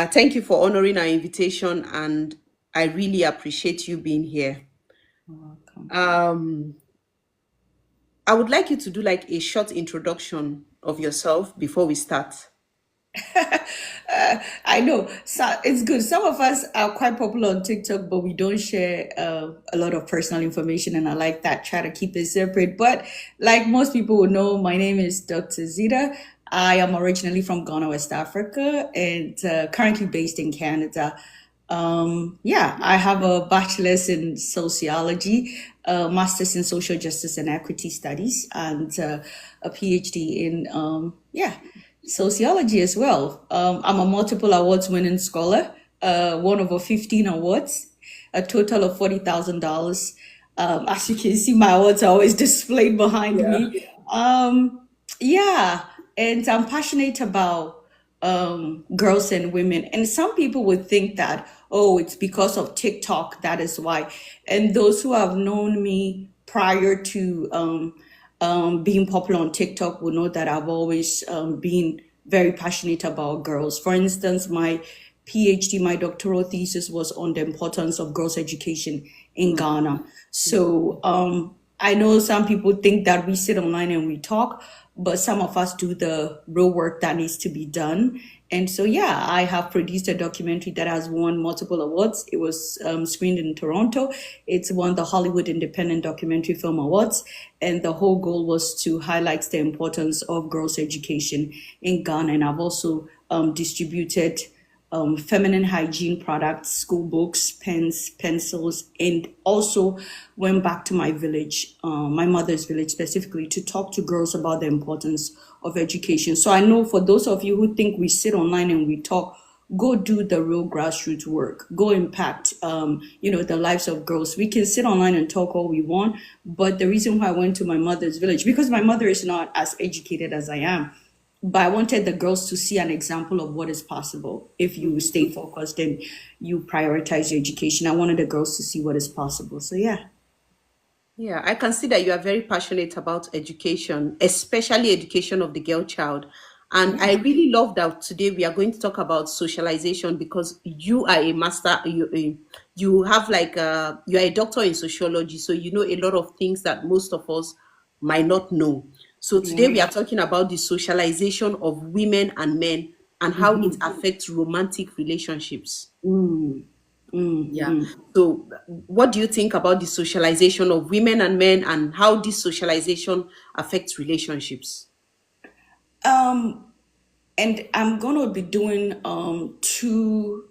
Thank you for honoring our invitation, and I really appreciate you being here. You're welcome. Um, I would like you to do like a short introduction of yourself before we start. I know. So it's good. Some of us are quite popular on TikTok, but we don't share a lot of personal information, and I like that. Try to keep it separate. But like most people would know, my name is Dr. Zita. I am originally from Ghana, West Africa, and currently based in Canada. Yeah, I have a bachelor's in sociology, a master's in social justice and equity studies, and a PhD in sociology as well. I'm a multiple awards winning scholar, won over 15 awards, a total of $40,000. As you can see, my awards are always displayed behind Yeah. me. Yeah, and I'm passionate about girls and women. And some people would think that, oh, it's because of TikTok, that is why. And those who have known me prior to being popular on TikTok will know that I've always been very passionate about girls. For instance, my PhD, my doctoral thesis was on the importance of girls' education in Ghana. So I know some people think that we sit online and we talk, but some of us do the real work that needs to be done. And so, yeah, I have produced a documentary that has won multiple awards. It was screened in Toronto. It's won the Hollywood Independent Documentary Film Awards. And the whole goal was to highlight the importance of girls' education in Ghana. And I've also distributed feminine hygiene products, school books, pens, pencils, and also went back to my village, my mother's village specifically, to talk to girls about the importance of education. So I know for those of you who think we sit online and we talk, go do the real grassroots work. Go impact, the lives of girls. We can sit online and talk all we want, but the reason why I went to my mother's village, because my mother is not as educated as I am, but I wanted the girls to see an example of what is possible if you stay focused and you prioritize your education. I wanted the girls to see what is possible. So yeah. Yeah, I can see that you are very passionate about education, especially education of the girl child. And I Yeah. really love that today we are going to talk about socialization because you are a master, you have like you are a doctor in sociology, so you know a lot of things that most of us might not know. So today Yeah. we are talking about the socialization of women and men and how it affects romantic relationships. Mm, mm, Yeah. mm. So, what do you think about the socialization of women and men and how this socialization affects relationships? Um, and I'm gonna be doing two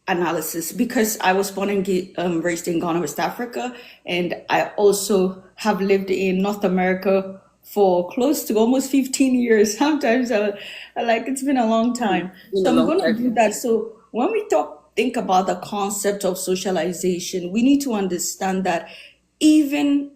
analysis because I was born and raised in Ghana, West Africa, and I also have lived in North America for close to almost 15 years. Sometimes like it's been a long time. In So a I'm long going to do time. that. So when we think about the concept of socialization, we need to understand that even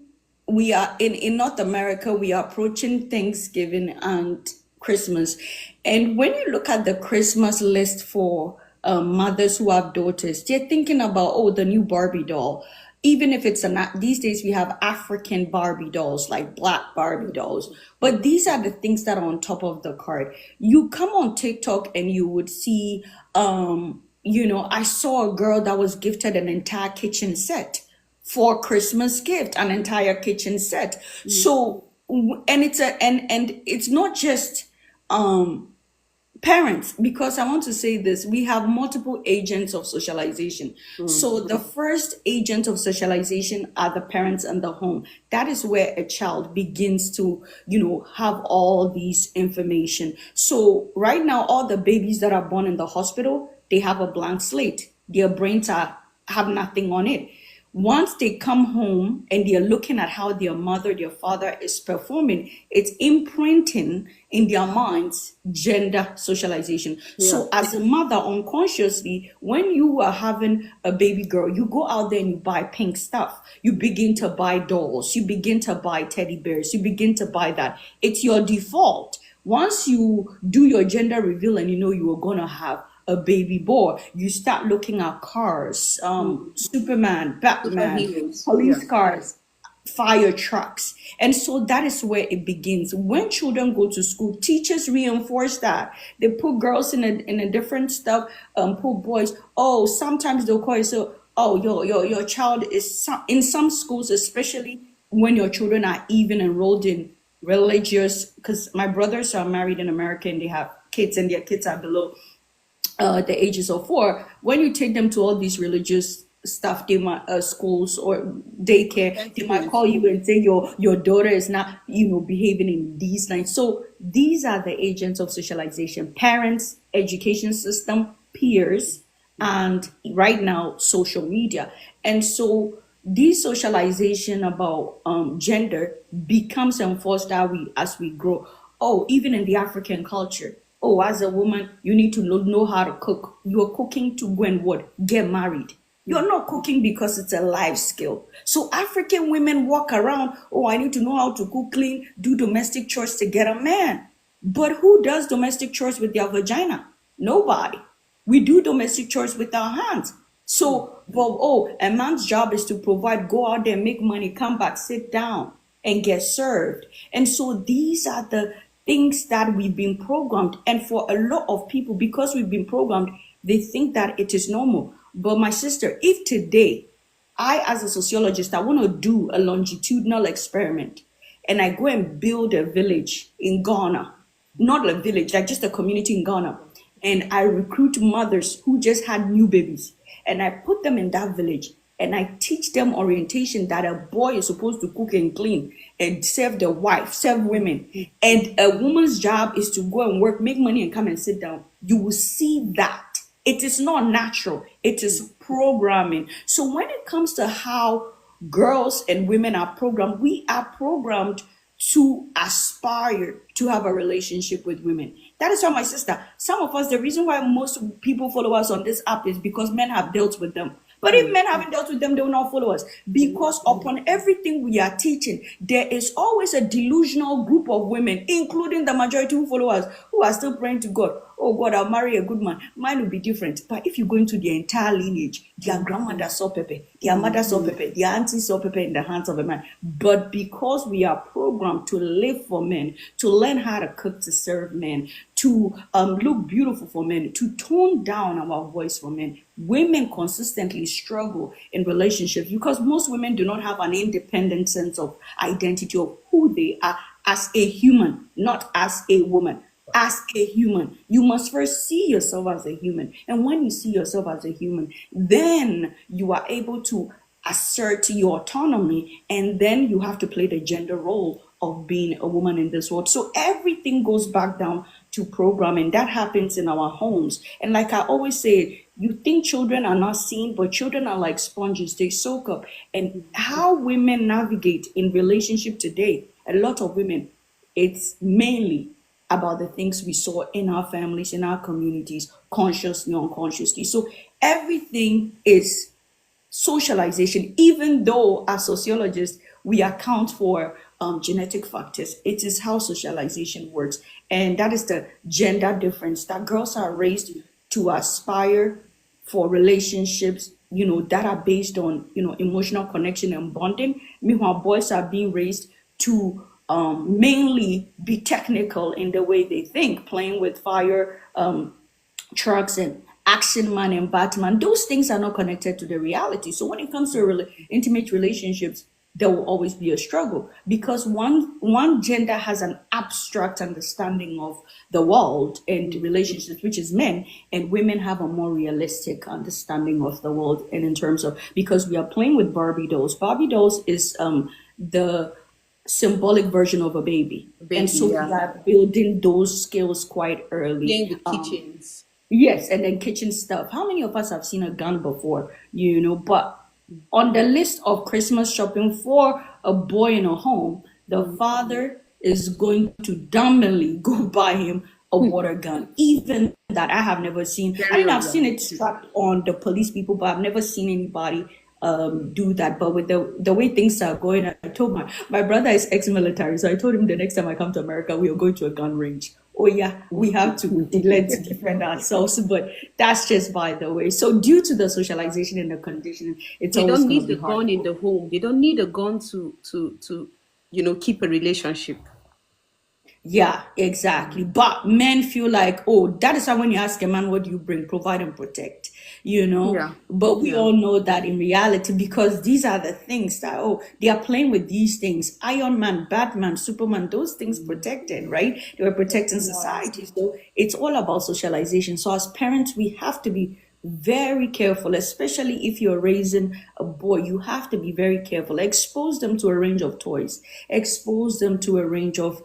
we are in North America, we are approaching Thanksgiving and Christmas. And when you look at the Christmas list for mothers who have daughters, they're thinking about, oh, the new Barbie doll. Even if it's these days we have African Barbie dolls, like black Barbie dolls. But these are the things that are on top of the card. You come on TikTok and you would see, I saw a girl that was gifted an entire kitchen set for Christmas gift, an entire kitchen set. So, and it's not just parents, because I want to say this, we have multiple agents of socialization. Mm. So the first agent of socialization are the parents and the home. That is where a child begins to, have all these information. So right now, all the babies that are born in the hospital, they have a blank slate. Their brains have nothing on it. Once they come home and they're looking at how their mother, their father is performing, it's imprinting in their minds gender socialization. Yeah. So, as a mother, unconsciously, when you are having a baby girl, you go out there and you buy pink stuff. You begin to buy dolls. You begin to buy teddy bears. You begin to buy that. It's your default. Once you do your gender reveal and you know you are going to have a baby boy, you start looking at cars, Superman, Batman, Superheroes. Yeah. police cars. fire trucks. And so that is where it begins. When children go to school, teachers reinforce that. They put girls in a different stuff, put boys. Oh, sometimes they'll call you, so, oh, your child is in some schools, especially when your children are even enrolled in religious, because my brothers are married in America and they have kids, and their kids are below the ages of 4. When you take them to all these religious stuff, they might schools or daycare, they might Schools. call you and say your daughter is not, behaving in these lines. So these are the agents of socialization: parents, education system, peers, and right now social media. And so this socialization about gender becomes enforced that we as we grow. Oh, even in the African culture, oh, as a woman, you need to know how to cook. You're cooking to go and what? Get married. You're not cooking because it's a life skill. So African women walk around, oh, I need to know how to cook, clean, do domestic chores to get a man. But who does domestic chores with their vagina? Nobody. We do domestic chores with our hands. So, but oh, a man's job is to provide, go out there, make money, come back, sit down, and get served. And so these are the things that we've been programmed. And for a lot of people, because we've been programmed, they think that it is normal. But my sister, if today I, as a sociologist, I want to do a longitudinal experiment and I go and build a village in Ghana, not a village, like just a community in Ghana, and I recruit mothers who just had new babies and I put them in that village and I teach them orientation that a boy is supposed to cook and clean and serve the wife, serve women, and a woman's job is to go and work, make money, and come and sit down. You will see that it is not natural, it is programming. So when it comes to how girls and women are programmed, we are programmed to aspire to have a relationship with women. That is why, my sister, some of us, the reason why most people follow us on this app is because men have dealt with them. But if men haven't dealt with them, they will not follow us. Because upon everything we are teaching, there is always a delusional group of women, including the majority who follow us, who are still praying to God. Oh God, I'll marry a good man. Mine will be different. But if you go into the entire lineage, their grandmother saw Pepe, their mother saw Pepe, their auntie saw Pepe in the hands of a man. But because we are programmed to live for men, to learn how to cook to serve men, to look beautiful for men, to tone down our voice for men, women consistently struggle in relationships because most women do not have an independent sense of identity of who they are as a human, not as a woman. As a human, you must first see yourself as a human. And when you see yourself as a human, then you are able to assert your autonomy. And then you have to play the gender role of being a woman in this world. So everything goes back down to programming. That happens in our homes. And like I always say, you think children are not seen, but children are like sponges. They soak up. And how women navigate in relationship today, a lot of women, it's mainly about the things we saw in our families, in our communities, consciously, unconsciously. So everything is socialization, even though as sociologists, we account for genetic factors. It is how socialization works. And that is the gender difference that girls are raised to aspire for relationships, that are based on, emotional connection and bonding. Meanwhile, boys are being raised to mainly be technical in the way they think, playing with fire trucks and action man and Batman. Those things are not connected to the reality. So when it comes to intimate relationships, there will always be a struggle because one gender has an abstract understanding of the world and relationships, which is men, and women have a more realistic understanding of the world. And in terms of, because we are playing with Barbie dolls. Barbie dolls is the symbolic version of a baby. And Baby, so we yeah. are building those skills quite early. Playing with kitchens. Yes, and then kitchen stuff. How many of us have seen a gun before? But on the list of Christmas shopping for a boy in a home, the father is going to dumbly go buy him a water gun. Even that I have never seen. I Very mean, I've seen it unrealistic. strapped on the police people, but I've never seen anybody do that. But with the way things are going, I told my brother is ex-military, so I told him the next time I come to America, we are going to a gun range. oh yeah, we have to learn to defend ourselves. But that's just by the way. So due to the socialization and the conditioning, it's They always don't going to need be the hard. gun in the home. They don't need a gun to keep a relationship. Yeah, exactly. But men feel like, oh, that is how when you ask a man, what do you bring? Provide and protect, you know? Yeah. But we Yeah. all know that in reality, because these are the things that, oh, they are playing with these things. Iron Man, Batman, Superman, those things protected, right? They were protecting Yeah. society. So it's all about socialization. So as parents, we have to be very careful, especially if you're raising a boy. You have to be very careful. Expose them to a range of toys, expose them to a range of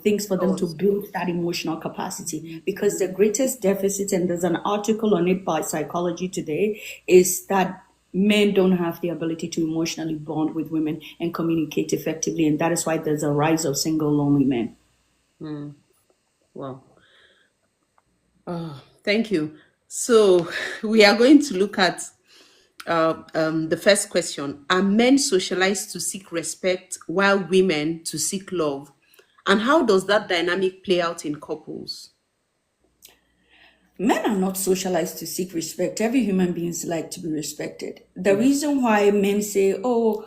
things for them to Thoughts. build that emotional capacity. Because the greatest deficit, and there's an article on it by Psychology Today, is that men don't have the ability to emotionally bond with women and communicate effectively. And that is why there's a rise of single, lonely men. Wow. Thank you. So we are going to look at the first question. Are men socialized to seek respect while women to seek love? And how does that dynamic play out in couples? Men are not socialized to seek respect. Every human beings like to be respected. The reason why men say, "Oh,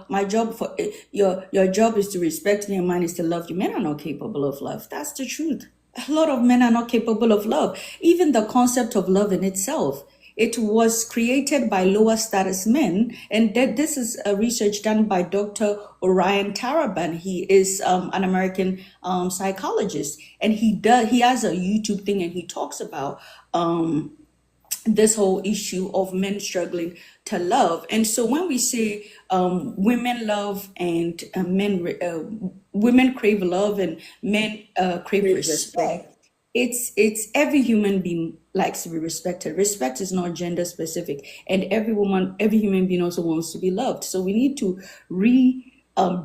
my job for your job is to respect me, and mine is to love you," men are not capable of love. That's the truth. A lot of men are not capable of love. Even the concept of love in itself, it was created by lower status men, and that this is a research done by Dr. Orion Taraban. He is an American psychologist, and he has a YouTube thing, and he talks about this whole issue of men struggling to love. And so when we say women love and women crave love and men crave Crave respect. respect, it's every human being likes to be respected. Respect is not gender specific, and every human being also wants to be loved. So we need to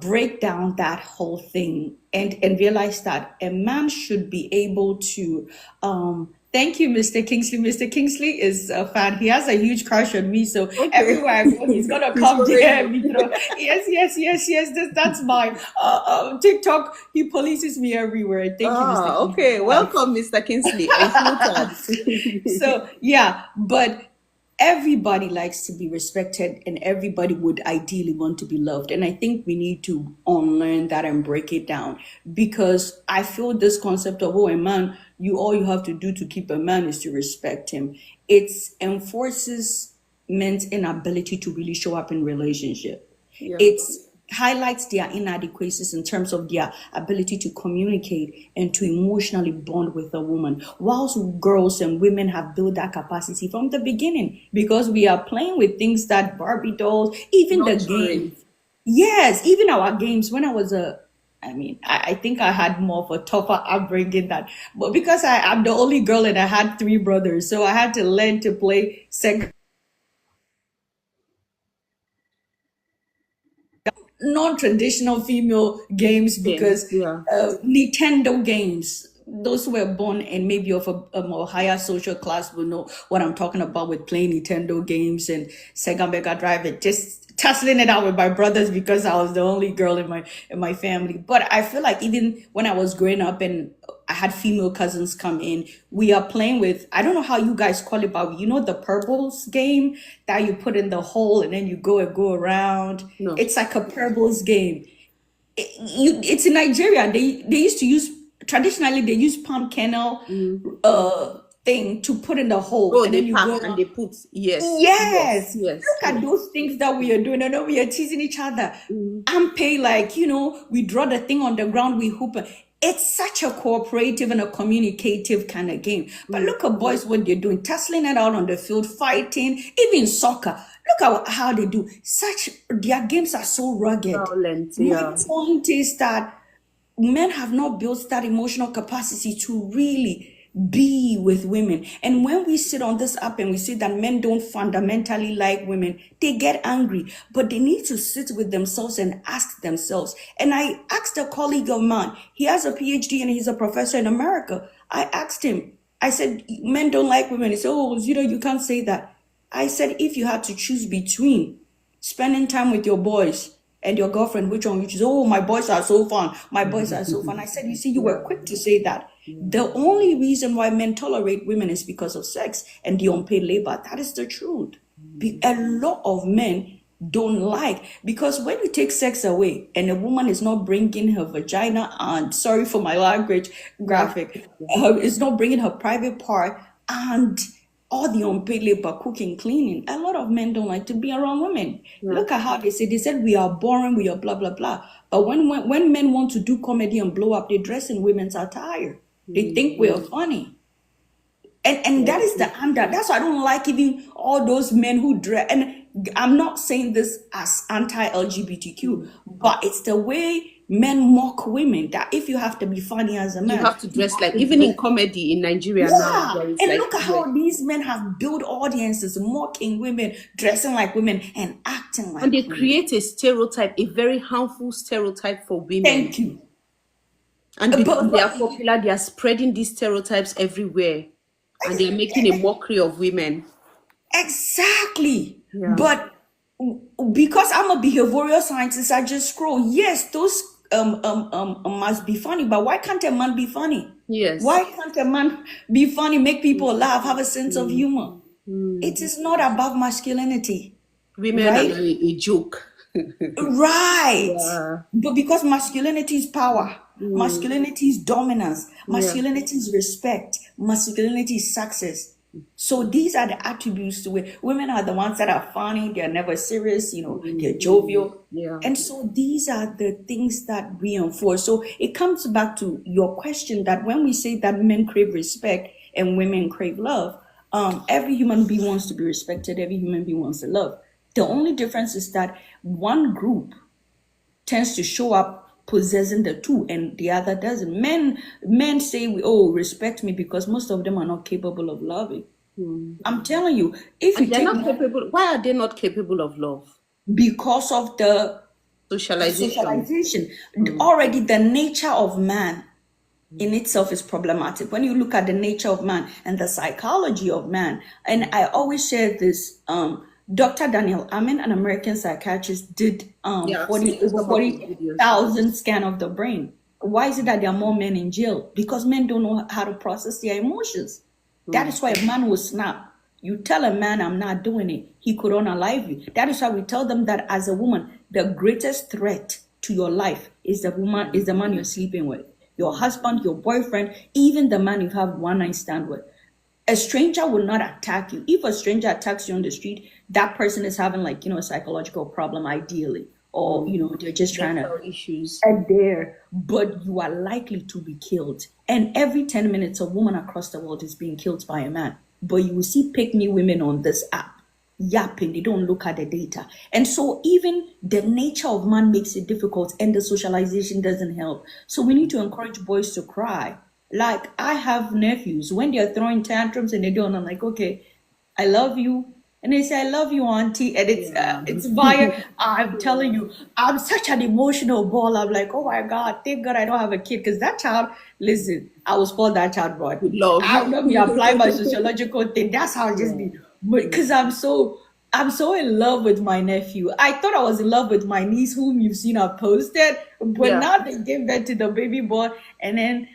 break down that whole thing and realize that a man should be able to thank you, Mr. Kingsley. Mr. Kingsley is a fan. He has a huge crush on me. So Okay. everywhere I go, he's gonna He's come following there. you. Yes, yes, yes, yes. That's my TikTok. He polices me everywhere. Thank you, Mr. Ah, Kingsley. okay. Welcome, Mr. Kingsley. Unfiltered. So yeah, but everybody likes to be respected and everybody would ideally want to be loved, and I think we need to unlearn that and break it down, because I feel this concept of, oh, a man, you all you have to do to keep a man is to respect him, it enforces men's inability to really show up in relationship. Yeah. It highlights their inadequacies in terms of their ability to communicate and to emotionally bond with a woman. Whilst girls and women have built that capacity from the beginning, because we are playing with things that Barbie dolls, even the Nurturing. games. Yes, even our games. When I was I think I had more of a tougher upbringing than, but because I'm the only girl and I had three brothers, so I had to learn to play second non-traditional female games, Games. because Yeah. Nintendo games, those who were born and maybe of a more higher social class will know what I'm talking about with playing Nintendo games and Sega Mega Drive and just tussling it out with my brothers because I was the only girl in my family. But I feel like even when I was growing up and I had female cousins come in, we are playing with, I don't know how you guys call it, but you know the purples game that you put in the hole and then you go and go around. No. It's like a purples game. It's in Nigeria. They used to use, traditionally they use palm kernel thing to put in the hole, Oh, and then they you pack go and around. they put. Yes. Yes. Yes. Yes. Look at those things that we are doing. I know we are teasing each other. I'm pay like, we draw the thing on the ground, we hoop. It's such a cooperative and a communicative kind of game. But look at boys, what they're doing, tussling it out on the field, fighting, even soccer. Look at how they do. Their games are so rugged. Violent. My Yeah. point is that men have not built that emotional capacity to really be with women. And when we sit on this app and we say that men don't fundamentally like women, they get angry, but they need to sit with themselves and ask themselves. And I asked a colleague of mine, he has a PhD and he's a professor in America. I asked him, I said, men don't like women. He said, oh, you can't say that. I said, if you had to choose between spending time with your boys And your girlfriend, which one? Which is, oh, my boys are so fun. My boys are so fun. I said, you see, you were Yeah. quick to say that. Yeah. The only reason why men tolerate women is because of sex and the unpaid labor. That is the truth. A lot of men don't like, because when you take sex away and a woman is not bringing her vagina, and sorry for my language Yeah. graphic, is not bringing her private part and all the unpaid labor, cooking, cleaning. A lot of men don't like to be around women. Yeah. Look at how they said we are boring, we are blah blah blah. But when men want to do comedy and blow up, they dress in women's attire. They think we are funny. And that is the under. That's why I don't like even all those men who dress. And I'm not saying this as anti-LGBTQ, but it's the way men mock women. That if you have to be funny as a You man, have to you dress have like, to even dress. in comedy in Nigeria now, Yeah, there is and like, look at yeah, how these men have built audiences, mocking women, dressing like women, and acting and like they women. create a stereotype, a very harmful stereotype for women. Thank you. And But because they are popular, they are spreading these stereotypes everywhere, and they are making a mockery of women. exactly. Yeah. But because I'm a behavioral scientist, I just scroll. Yes, those must be funny, but why can't a man be funny? Yes. Why can't a man be funny, make people laugh, have a sense of humor? It is not about masculinity, Women are right? a joke. Right. Yeah. But because masculinity is power, Mm. masculinity is dominance, Yeah. masculinity is respect, masculinity is success. So these are the attributes to it. Women are the ones that are funny, they're never serious, they're jovial. Yeah. And so these are the things that reinforce. So it comes back to your question that when we say that men crave respect and women crave love, every human being wants to be respected, every human being wants to love. The only difference is that one group tends to show up possessing the two and the other doesn't. Men say, oh, respect me, because most of them are not capable of loving. I'm telling you, if And you they're take not capable. Why are they not capable of love? because of the Socialization. socialization, already the nature of man in itself is problematic. When you look at the nature of man and the psychology of man, and I always share this, Dr. Daniel Amen, an American psychiatrist, did Yeah, I've 40 seen over some of his videos. 40,000 scan of the brain. Why is it that there are more men in jail? Because men don't know how to process their emotions. That is why a man will snap. You tell a man, I'm not doing it, he could unalive you. That is why we tell them that as a woman, the greatest threat to your life is the man you're sleeping with. Your husband, your boyfriend, even the man you have one night stand with. A stranger will not attack you. If a stranger attacks you on the street, that person is having, like, a psychological problem, ideally. Or, they're just trying to Mental issues. get there, but you are likely to be killed. And every 10 minutes, a woman across the world is being killed by a man. But you will see pick me women on this app yapping, they don't look at the data. And so, even the nature of man makes it difficult, and the socialization doesn't help. So, we need to encourage boys to cry. Like, I have nephews, when they're throwing tantrums and they don't, I'm like, okay, I love you. And they say, I love you, auntie. And Yeah. it's via, I'm telling you, I'm such an emotional ball. I'm like, oh my God, thank God I don't have a kid. Because that child, listen, I was for that child, bro. With love. I don't be apply my sociological thing. That's how it just Yeah. be. Because I'm so in love with my nephew. I thought I was in love with my niece, whom you've seen her posted, but Yeah. now they gave birth to the baby boy. And then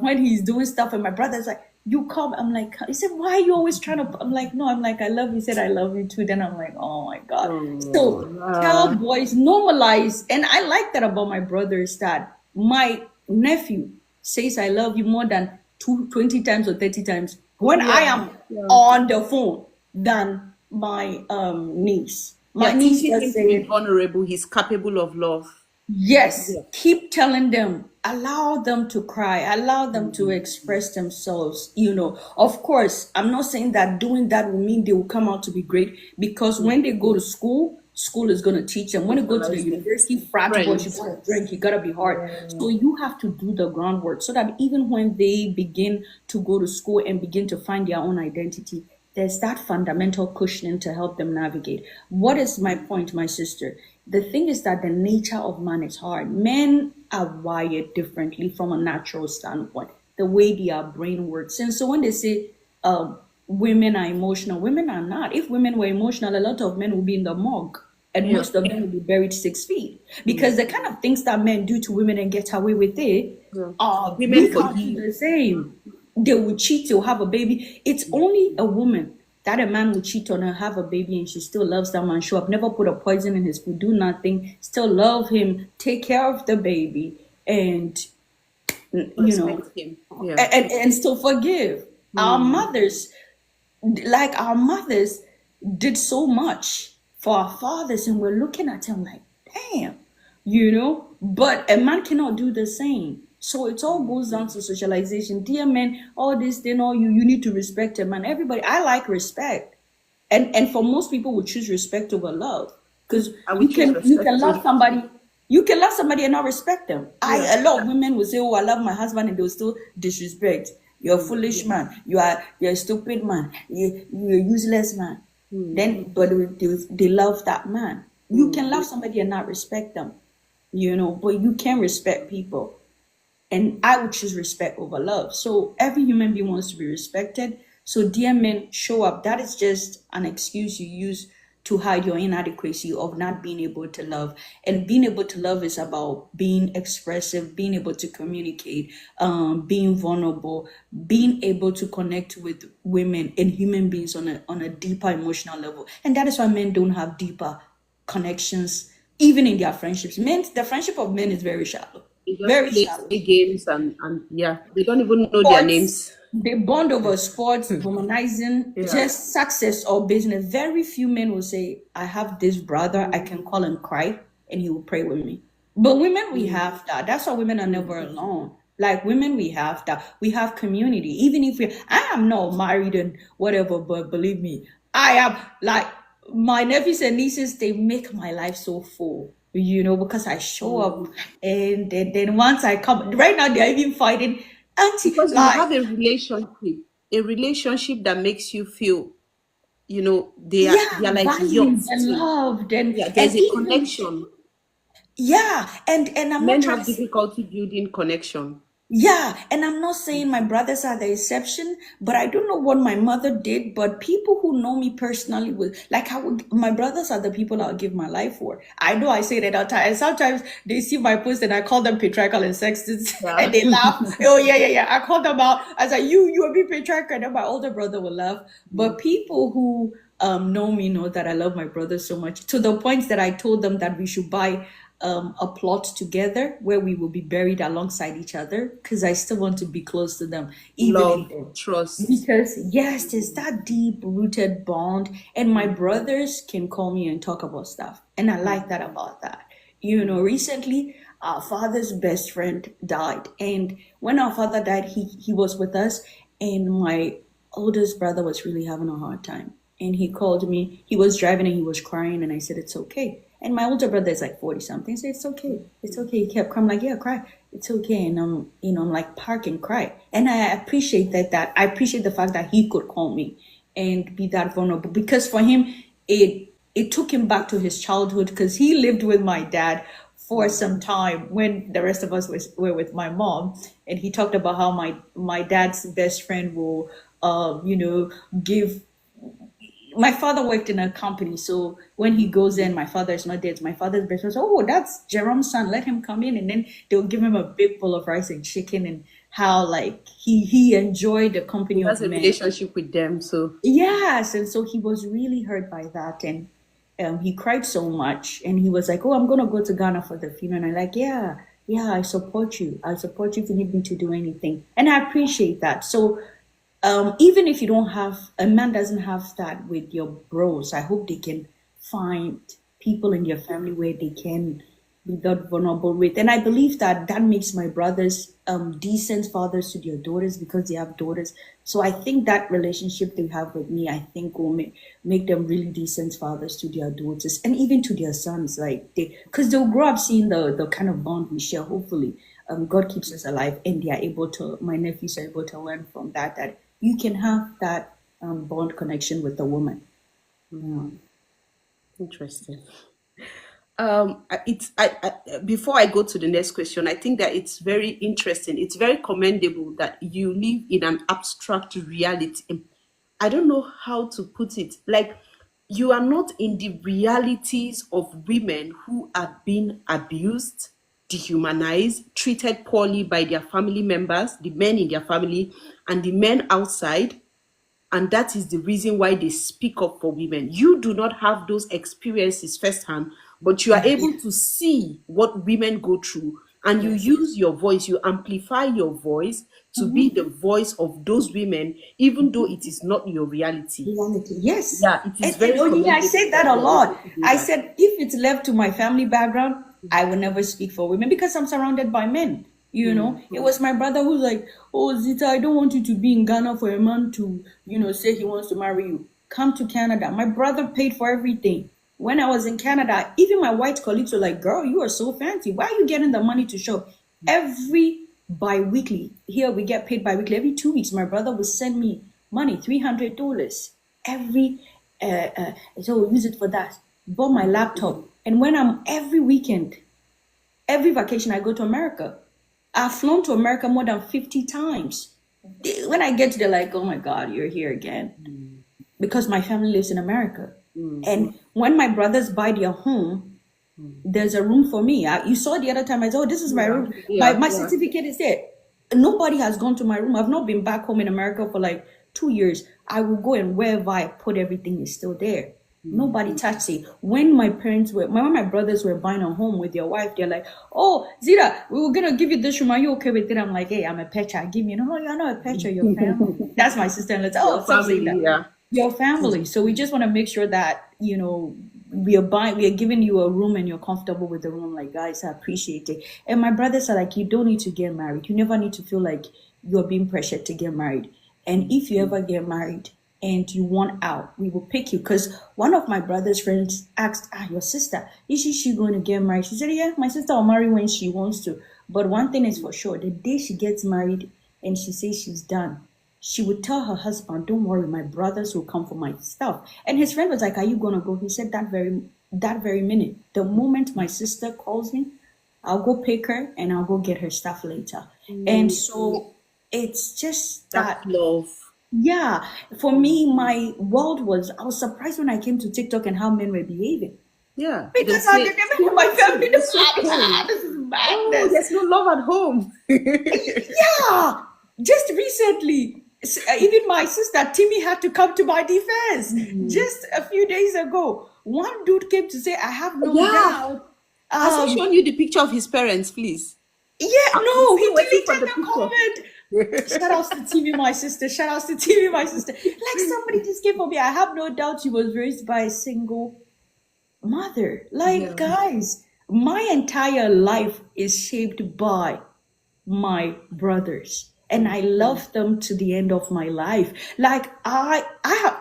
when he's doing stuff, and my brother's like, "You come." I'm like, he said, "Why are you always trying to?" I'm like, "No." I'm like, "I love you." He said, "I love you too." Then I'm like, "Oh my God." Oh, So tell boys, normalize, and I like that about my brother is that my nephew says, "I love you" more than 20 times or 30 times when I yeah. am Yeah. on the phone than my niece. My Yeah. niece Teaching just him to be said, vulnerable. He's capable of love. yes, Yeah. keep telling them, allow them to cry, allow them to express themselves. Of course, I'm not saying that doing that will mean they will come out to be great, because when they go to school, school is going to teach them. When they go to the Socialize them. university, frat boys, you Friends. gotta drink, you gotta be hard. Yeah. So you have to do the groundwork so that even when they begin to go to school and begin to find their own identity, there's that fundamental cushioning to help them navigate. What is my point, my sister? The thing is that the nature of man is hard. Men are wired differently from a natural standpoint, the way their brain works. And so when they say women are emotional, women are not. If women were emotional, a lot of men would be in the morgue. and Yeah. most of them will be buried 6 feet. Mm. Because the kind of things that men do to women and get away with it, Yeah. we Women can't do forgive. the same. They will cheat, they'll have a baby. It's only a woman that a man will cheat on her, have a baby, and she still loves that man, show up, never put a poison in his food, do nothing, still love him, take care of the baby, and you know, Respect him. Yeah. and still forgive. Our Mm. mothers, like our mothers, did so much for our fathers, and we're looking at them like, damn, But a man cannot do the same. So it all goes down to socialization. Dear men, all this, then all you need to respect a man. Everybody, I like respect, and for most people, would choose respect over love, because I will you choose can you respect can love too. somebody. You can love somebody and not respect them. Yeah. A lot of women will say, "Oh, I love my husband," and they'll still disrespect. You're a Mm. foolish man. You're a stupid man. You're a useless man. Mm. But they love that man. You Mm. can love somebody and not respect them, but you can respect people. And I would choose respect over love. So every human being wants to be respected. So dear men, show up. That is just an excuse you use to hide your inadequacy of not being able to love. And being able to love is about being expressive, being able to communicate, being vulnerable, being able to connect with women and human beings on a deeper emotional level. And that is why men don't have deeper connections, even in their friendships. The friendship of men is very shallow, They just very shallow. play games and yeah, they don't even know their Sports, names. they bond over sports, womanizing, Yeah. just success or business. Very few men will say, I have this brother I can call and cry and he will pray with me. But women, we Mm. have that. That's why women are never alone. Like women, we have that. We have community. Even if I am not married and whatever, but believe me, I am like my nephews and nieces, they make my life so full, because I show up, Mm. and then once I come, right now they're even fighting. Auntie, Because you like, have a relationship that makes you feel, yeah, they are like valued yours and too. loved, and Yeah, there's and a even, connection. yeah, and I'm not Men trying to have say. difficulty building connection. Yeah, and I'm not saying my brothers are the exception, but I don't know what my mother did. But people who know me personally will, like, my brothers are the people I'll give my life for. I know I say that all the time, and sometimes they see my post and I call them patriarchal and sexist, Yeah. and they laugh. Oh yeah, yeah, yeah. I call them out. I say, you are being patriarchal, and then my older brother will laugh. But people who know me know that I love my brother so much, to the point that I told them that we should buy a plot together where we will be buried alongside each other, because I still want to be close to them, even in Love, death. trust. Because yes, there's that deep rooted bond, and my brothers can call me and talk about stuff, and I like that about that. Recently our father's best friend died, and when our father died, he was with us, and my oldest brother was really having a hard time, and he called me. He was driving and he was crying, and I said it's okay. And my older brother is like 40 something. So it's okay. It's okay. He kept crying. I'm like, yeah, cry. It's okay. And I'm like, park and cry. And I appreciate that I appreciate the fact that he could call me and be that vulnerable, because for him, it took him back to his childhood, because he lived with my dad for some time when the rest of us were with my mom. And he talked about how my dad's best friend will, give. My father worked in a company, so when he goes in, my father is not there. It's my father's best friend. So, oh, that's Jerome's son. Let him come in, and then they'll give him a big bowl of rice and chicken, and how like he enjoyed the He company of has a men. relationship with them, so Yes, and so he was really hurt by that, and he cried so much, and he was like, "Oh, I'm gonna go to Ghana for the funeral." And I'm like, "Yeah, yeah, I support you. I support you if you need me to do anything," and I appreciate that. So even if you don't have a man doesn't have that with your bros, I hope they can find people in their family where they can be that vulnerable with. And I believe that that makes my brothers decent fathers to their daughters, because they have daughters. So I think that relationship they have with me, I think will make them really decent fathers to their daughters, and even to their sons. Like because they'll grow up seeing the kind of bond we share. Hopefully, God keeps us alive, and they are able to. My nephews are able to learn from that you can have that bond connection with a woman. Yeah. interesting. Before I go to the next question, I think that it's very interesting. It's very commendable that you live in an abstract reality. I don't know how to put it. Like you are not in the realities of women who are being abused, dehumanized, treated poorly by their family members, the men in their family, and the men outside. And that is the reason why they speak up for women. You do not have those experiences firsthand, but you are able to see what women go through, and you Yes. use your voice, you amplify your voice to be Mm-hmm. the voice of those women, even though it is not your reality. Reality, yes. Yeah, it is And very oh yeah, I commendable say that that a you are able lot. to do I that. said if it's left to my family background, I will never speak for women because I'm surrounded by men. It was my brother who's like, "Oh, Zita, I don't want you to be in Ghana for a man to, say he wants to marry you. Come to Canada." My brother paid for everything. When I was in Canada, even my white colleagues were like, "Girl, you are so fancy. Why are you getting the money to shop?" Every bi-weekly, here we get paid bi-weekly. Every 2 weeks, my brother would send me money, $300 every so we use it for that. Bought my laptop. And when I'm every weekend, every vacation I go to America. I've flown to America more than 50 times. When I get to, they're like, "Oh my God, you're here again." Because my family lives in America. And when my brothers buy their home, there's a room for me. You saw the other time I said, "Oh, this is my Yeah, room. My yeah, my yeah. certificate is there." Nobody has gone to my room. I've not been back home in America for like 2 years. I will go, and wherever I put everything is still there. Nobody touched it. When my brothers were buying a home with their wife, they're like, "Oh, Zira, we were gonna give you this room. Are you okay with it?" I'm like, "Hey, I'm a petcher. Give me." "No, you're not a petcher. Your family." That's my sister. And let's, Your "Oh, stop saying family, that." yeah. Your family. So we just want to make sure that, we are giving you a room and you're comfortable with the room. Like, guys, I appreciate it. And my brothers are like, "You don't need to get married. You never need to feel like you're being pressured to get married. And if you ever get married and you want out, we will pick you." Because one of my brother's friends asked, "Your sister, is she going to get married?" She said, "Yeah, my sister will marry when she wants to. But one thing is for sure, the day she gets married and she says she's done, she would tell her husband, 'Don't worry, my brothers will come for my stuff.'" And his friend was like, "Are you gonna go?" He said that very minute, the moment my sister calls me, I'll go pick her and I'll go get her stuff later. And so it's just That's that, love. yeah, for me, my world I was surprised when I came to TikTok and how men were behaving. Yeah, they Because I say didn't even in so my messy, family, it's so cold. this is Oh, madness. there's no love at home. Yeah, just recently, even my sister Timmy had to come to my defense. Just a few days ago, one dude came to say, "I have no Yeah. doubt." Has he Um, shown you the picture of his parents, please? yeah, I'm no, he still waiting for deleted the the comment. picture. Shout outs to TV, my sister. Shout outs to TV, my sister. Like somebody just came for me. I have no doubt she was raised by a single mother. Like, Yeah. guys, my entire life is shaped by my brothers, and I love them to the end of my life. Like, I have,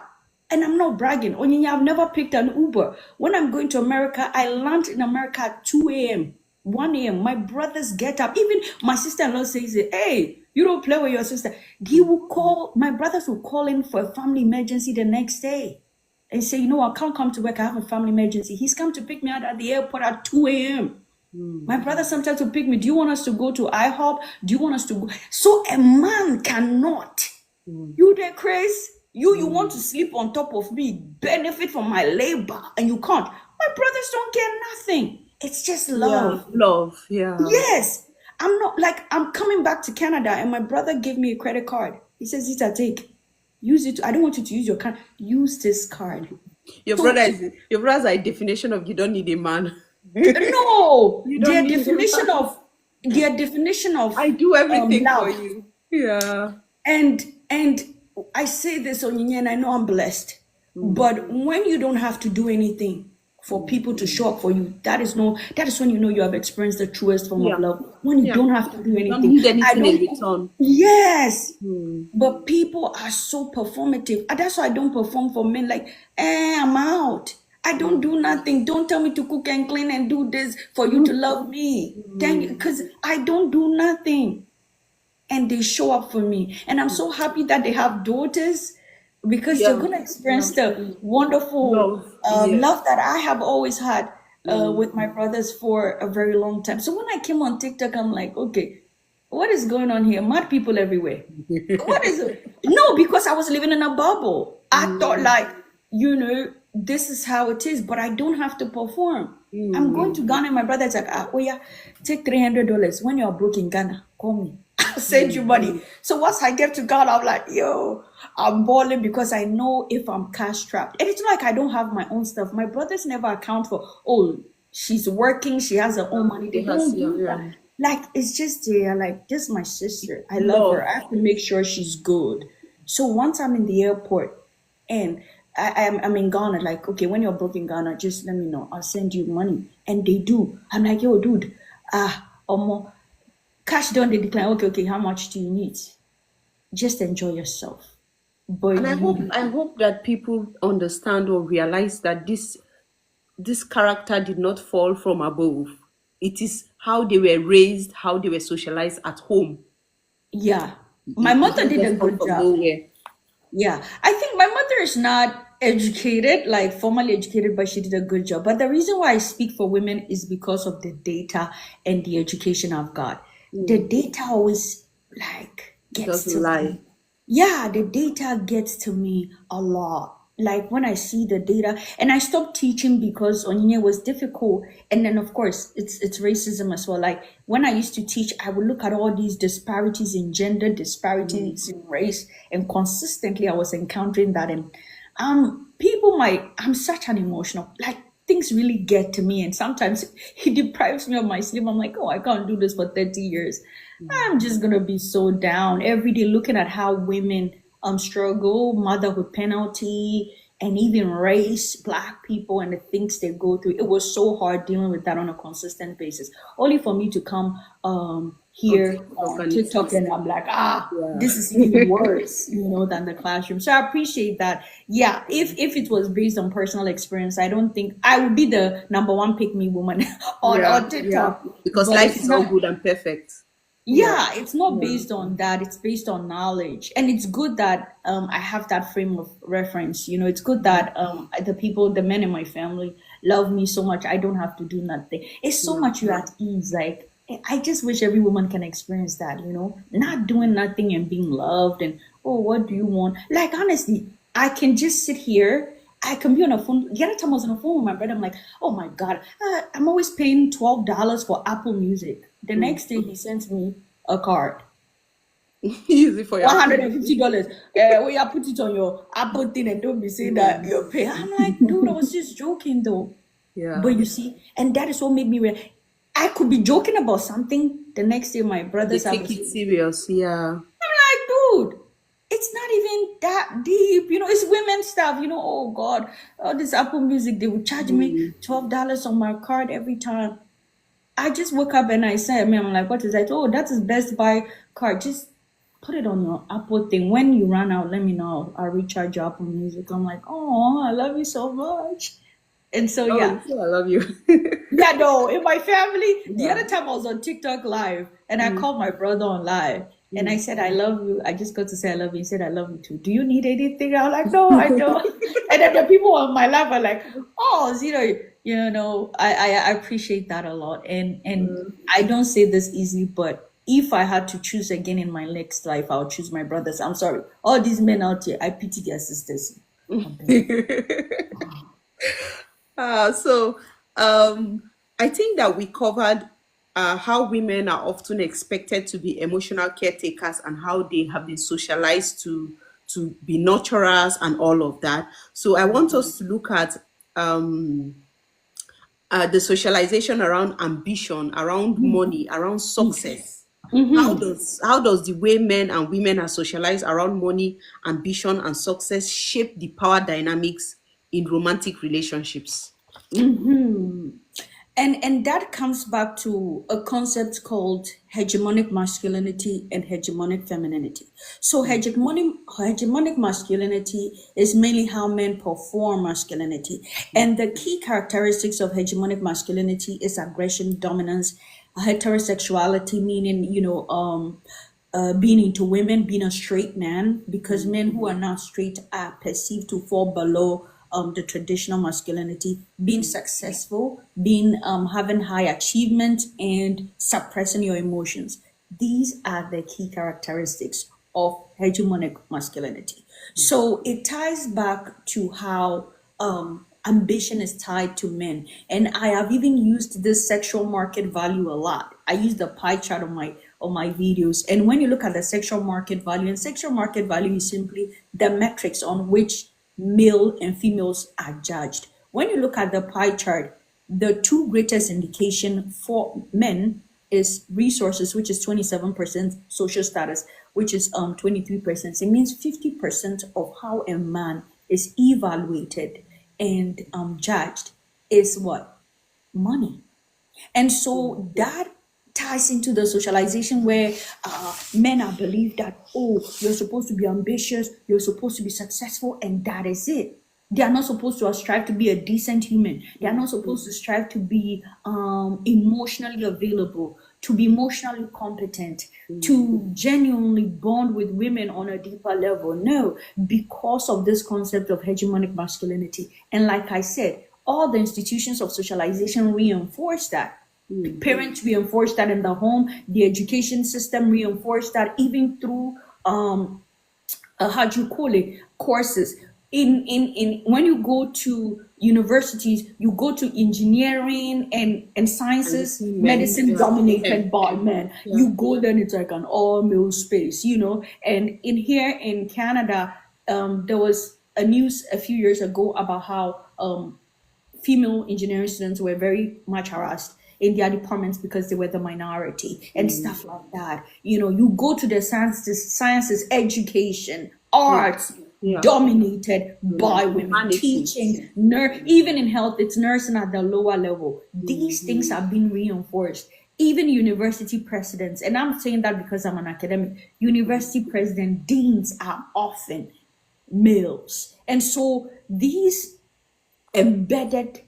and I'm not bragging. Onyinye, I've never picked an Uber. When I'm going to America, I land in America at 2 a.m., 1 a.m. My brothers get up. Even my sister-in-law says, "Hey, you don't play with your sister." My brothers will call in for a family emergency the next day and say, "I can't come to work. I have a family emergency." He's come to pick me out at the airport at 2 a.m. My brother sometimes will pick me. "Do you want us to go to IHOP? Do you want us to go?" So a man cannot. You there, Chris? You want to sleep on top of me, benefit from my labor, and you can't. My brothers don't care nothing. It's just Yeah, love. love. Yeah. Yes. I'm not like I'm coming back to Canada and my brother gave me a credit card. He says, "Zita, take. Use it. I don't want you to use your card. Use this card." So Your brother's a definition of you don't need a man. no, You don't their need a definition man. of their definition of I do everything for love. you. Yeah. And I say this on Yin, and I know I'm blessed. But when you don't have to do anything for people to show up for you, that is when you know you have experienced the truest form of Yeah. love. When you Yeah. don't have to do You don't anything. need I anything in don't return. Yes. But people are so performative. And that's why I don't perform for men like, I'm out. I don't do nothing. Don't tell me to cook and clean and do this for you to love me. Thank you. Because I don't do nothing, and they show up for me. And I'm so happy that they have daughters because they're Yeah. going to Yeah. experience the wonderful Love. Yeah. love that I have always had with my brothers for a very long time. So when I came on TikTok, I'm like, okay, what is going on here? Mad people everywhere. What is it? No, because I was living in a bubble. I thought, like, you know, this is how it is, but I don't have to perform. I'm going Mm, to Ghana, and my brother's like, oh yeah, take $300. When you're broke in Ghana, call me. I'll send you money. So once I get to Ghana, I'm like, yo, I'm balling because I know if I'm cash strapped. And it's not like I don't have my own stuff. My brothers never account for, oh, she's working, she has her own money. They it has, don't yeah, do that. yeah. Like, it's just there. Like, this is my sister. I love her. Love. I have to make sure she's good. So once I'm in the airport and I'm in Ghana, like, okay, when you're broke in Ghana, just let me know. I'll send you money. And they do. I'm like, yo, dude, more cash don't they decline. Okay, okay, how much do you need? Just enjoy yourself. But And you, I hope that people understand or realize that this character did not fall from above. It is how they were raised, how they were socialized at home. yeah. My It mother didn't did a just come good from job. nowhere. Yeah, I think my mother is not educated, like formally educated, but she did a good job. But the reason why I speak for women is because of the data and the education I've got. The Mm, data always like it gets doesn't to lie. me. Yeah, the data gets to me a lot. Like when I see the data, and I stopped teaching because Onyinye was difficult. And then of course it's racism as well. Like when I used to teach, I would look at all these disparities in gender, disparities in race, and consistently I was encountering that. And people might, I'm such an emotional, like things really get to me, and sometimes it deprives me of my sleep. I'm like, oh, I can't do this for 30 years. I'm just gonna be so down every day looking at how women struggle, motherhood penalty, and even race, black people and the things they go through. It was so hard dealing with that on a consistent basis. Only for me to come On here TikTok on and TikTok and I'm like, this is even yeah. worse, than the classroom. So I appreciate that. Yeah, if it was based on personal experience, I don't think I would be the number one pick me woman Yeah, on yeah. TikTok. Because But life it's is all not, good and perfect. Yeah, yeah, it's not yeah, based on that. It's based on knowledge. And it's good that I have that frame of reference. It's good that the people, the men in my family love me so much. I don't have to do nothing. It's so yeah. much you're at ease. Like, I just wish every woman can experience that, not doing nothing and being loved. And, oh, what do you want? Like, honestly, I can just sit here. I can be on a phone. The other time I was on a phone with my brother, I'm like, oh my God, I'm always paying $12 for Apple Music. The Mm. next day he sends me a card. Easy for your food. $150. When you put it on your Apple thing and don't be saying that Mm. you're paying. I'm like, dude, I was just joking though. But Yeah. you see, and that is what made me I could be joking about something. The next day my They brothers have a take it serious. Yeah. like, dude, it's not even that deep. It's women stuff. Oh God, all this Apple Music, they would charge me Mm. $12 on my card every time. I just woke up and I said, I'm like, what is that? Oh, that's his Best Buy card. Just put it on your Apple thing. When you run out, let me know. I'll recharge your Apple Music. I'm like, oh, I love you so much. And so, Oh, yeah. you say I love you. Yeah, no, in my family, the Yeah. other time I was on TikTok live and I Mm. called my brother on live and I Mm. said, I love you. I just got to say I love you. He said, I love you too. Do you need anything? I was like, no, I don't. And then the people on my live are like, oh, I appreciate that a lot. And Mm. I don't say this easily, but if I had to choose again in my next life, I'll choose my brothers. I'm sorry. All these men out here, I pity their sisters. I beg. So I think that we covered how women are often expected to be emotional caretakers and how they have been socialized to be nurturers and all of that. So I want us to look at um, the socialization around ambition, around money, around success. How does the way men and women are socialized around money, ambition, and success shape the power dynamics in romantic relationships? Hmm. And that comes back to a concept called hegemonic masculinity and hegemonic femininity. So hegemonic masculinity is mainly how men perform masculinity. And the key characteristics of hegemonic masculinity is aggression, dominance, heterosexuality, meaning, being into women, being a straight man, because men who are not straight are perceived to fall below the traditional masculinity, being successful, being having high achievement, and suppressing your emotions. These are the key characteristics of hegemonic masculinity. So it ties back to how ambition is tied to men. And I have even used this sexual market value a lot. I use the pie chart on my videos. And when you look at the sexual market value, and sexual market value is simply the metrics on which male and females are judged. When you look at the pie chart, the two greatest indication for men is resources, which is 27%, social status, which is 23%. It means 50% of how a man is evaluated and judged is what? Money. And so that ties into the socialization where men are believed that, oh, you're supposed to be ambitious, you're supposed to be successful, and that is it. They are not supposed to strive to be a decent human. They are not supposed to strive to be emotionally available, to be emotionally competent, to genuinely bond with women on a deeper level. No, because of this concept of hegemonic masculinity. And like I said, all the institutions of socialization reinforce that. Parents reinforce that in the home, the education system reinforce that even through how do you call it, courses. In when you go to universities, you go to engineering and And you sciences, see men. medicine Yeah. dominated by men. Yeah. You go there and it's like an all male space, you know. And in here in Canada, there was a news a few years ago about how female engineering students were very much harassed in their departments because they were the minority and stuff like that. You know, you go to the sciences, education, Yeah. arts, Yeah. dominated by Mm. women, Humanities. teaching, even in health, it's nursing at the lower level. These things have been reinforced. Even university presidents, and I'm saying that because I'm an academic, university president, deans are often males. And so these embedded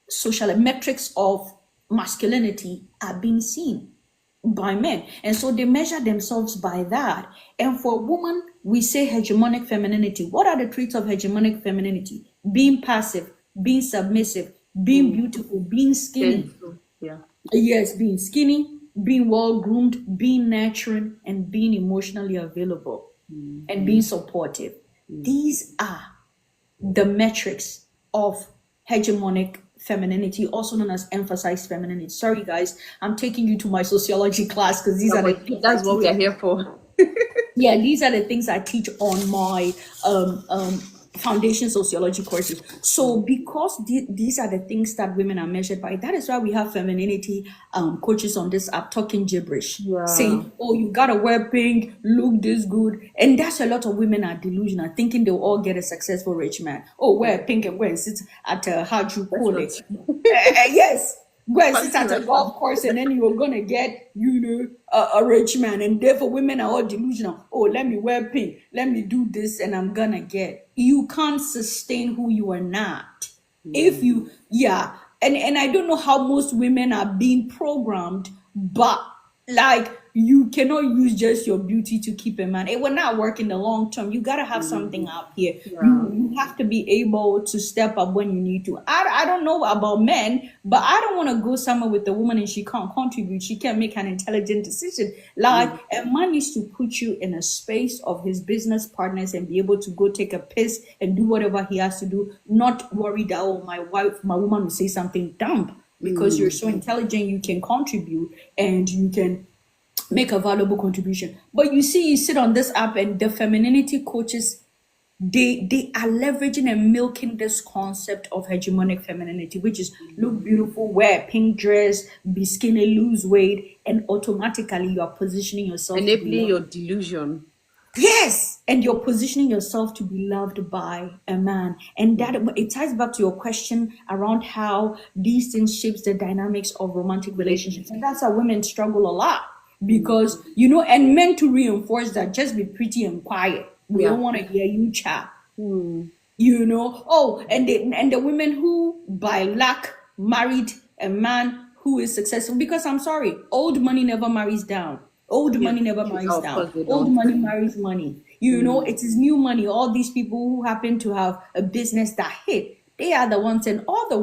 social metrics of masculinity are being seen by men. And so they measure themselves by that. And for women, we say hegemonic femininity. What are the traits of hegemonic femininity? Being passive, being submissive, being beautiful, being skinny. Gentle. Yeah. Yes, being skinny, being well groomed, being nurturing, and being emotionally available and being supportive. These are the metrics of hegemonic femininity, also known as emphasized femininity. Sorry, guys, I'm taking you to my sociology class because these Yeah, are the but things I that's what we teach. are here for. Yeah, these are the things I teach on my foundation sociology courses. So because these are the things that women are measured by, that is why we have femininity coaches on this app talking gibberish, Yeah. saying, oh, you gotta wear pink, look this good. And that's a lot of women are delusional, thinking they'll all get a successful rich man. Oh, wear pink and go and sit at how do you That's call not it? Yes, go and sit fancy at a restaurant. golf course and then you're gonna get, a rich man. And therefore, women are all delusional. Oh, let me wear pink, let me do this, and I'm gonna get. You can't sustain who you are not. If you, yeah, and I don't know how most women are being programmed, but like you cannot use just your beauty to keep a man. It will not work in the long term. You gotta have something out here. Yeah. You have to be able to step up when you need to. I don't know about men, but I don't want to go somewhere with a woman and she can't contribute. She can't make an intelligent decision. Like a man needs to put you in a space of his business partners and be able to go take a piss and do whatever he has to do. Not worry that, oh, my woman will say something dumb, because you're so intelligent, you can contribute and you can make a valuable contribution. But you see, you sit on this app and the femininity coaches, they are leveraging and milking this concept of hegemonic femininity, which is look beautiful, wear a pink dress, be skinny, lose weight, and automatically you are positioning yourself to be Enabling loved. your delusion. Yes, and you're positioning yourself to be loved by a man, and that it ties back to your question around how these things shapes the dynamics of romantic relationships, and that's how women struggle a lot because and men to reinforce that just be pretty and quiet. We Yeah. don't want to hear you chat. Oh, and the women who by luck married a man who is successful, because I'm sorry, old money never marries down. Old Yeah. money never marries Of down. course they Old don't. money marries money. It is new money. All these people who happen to have a business that hit, they are the ones. And all the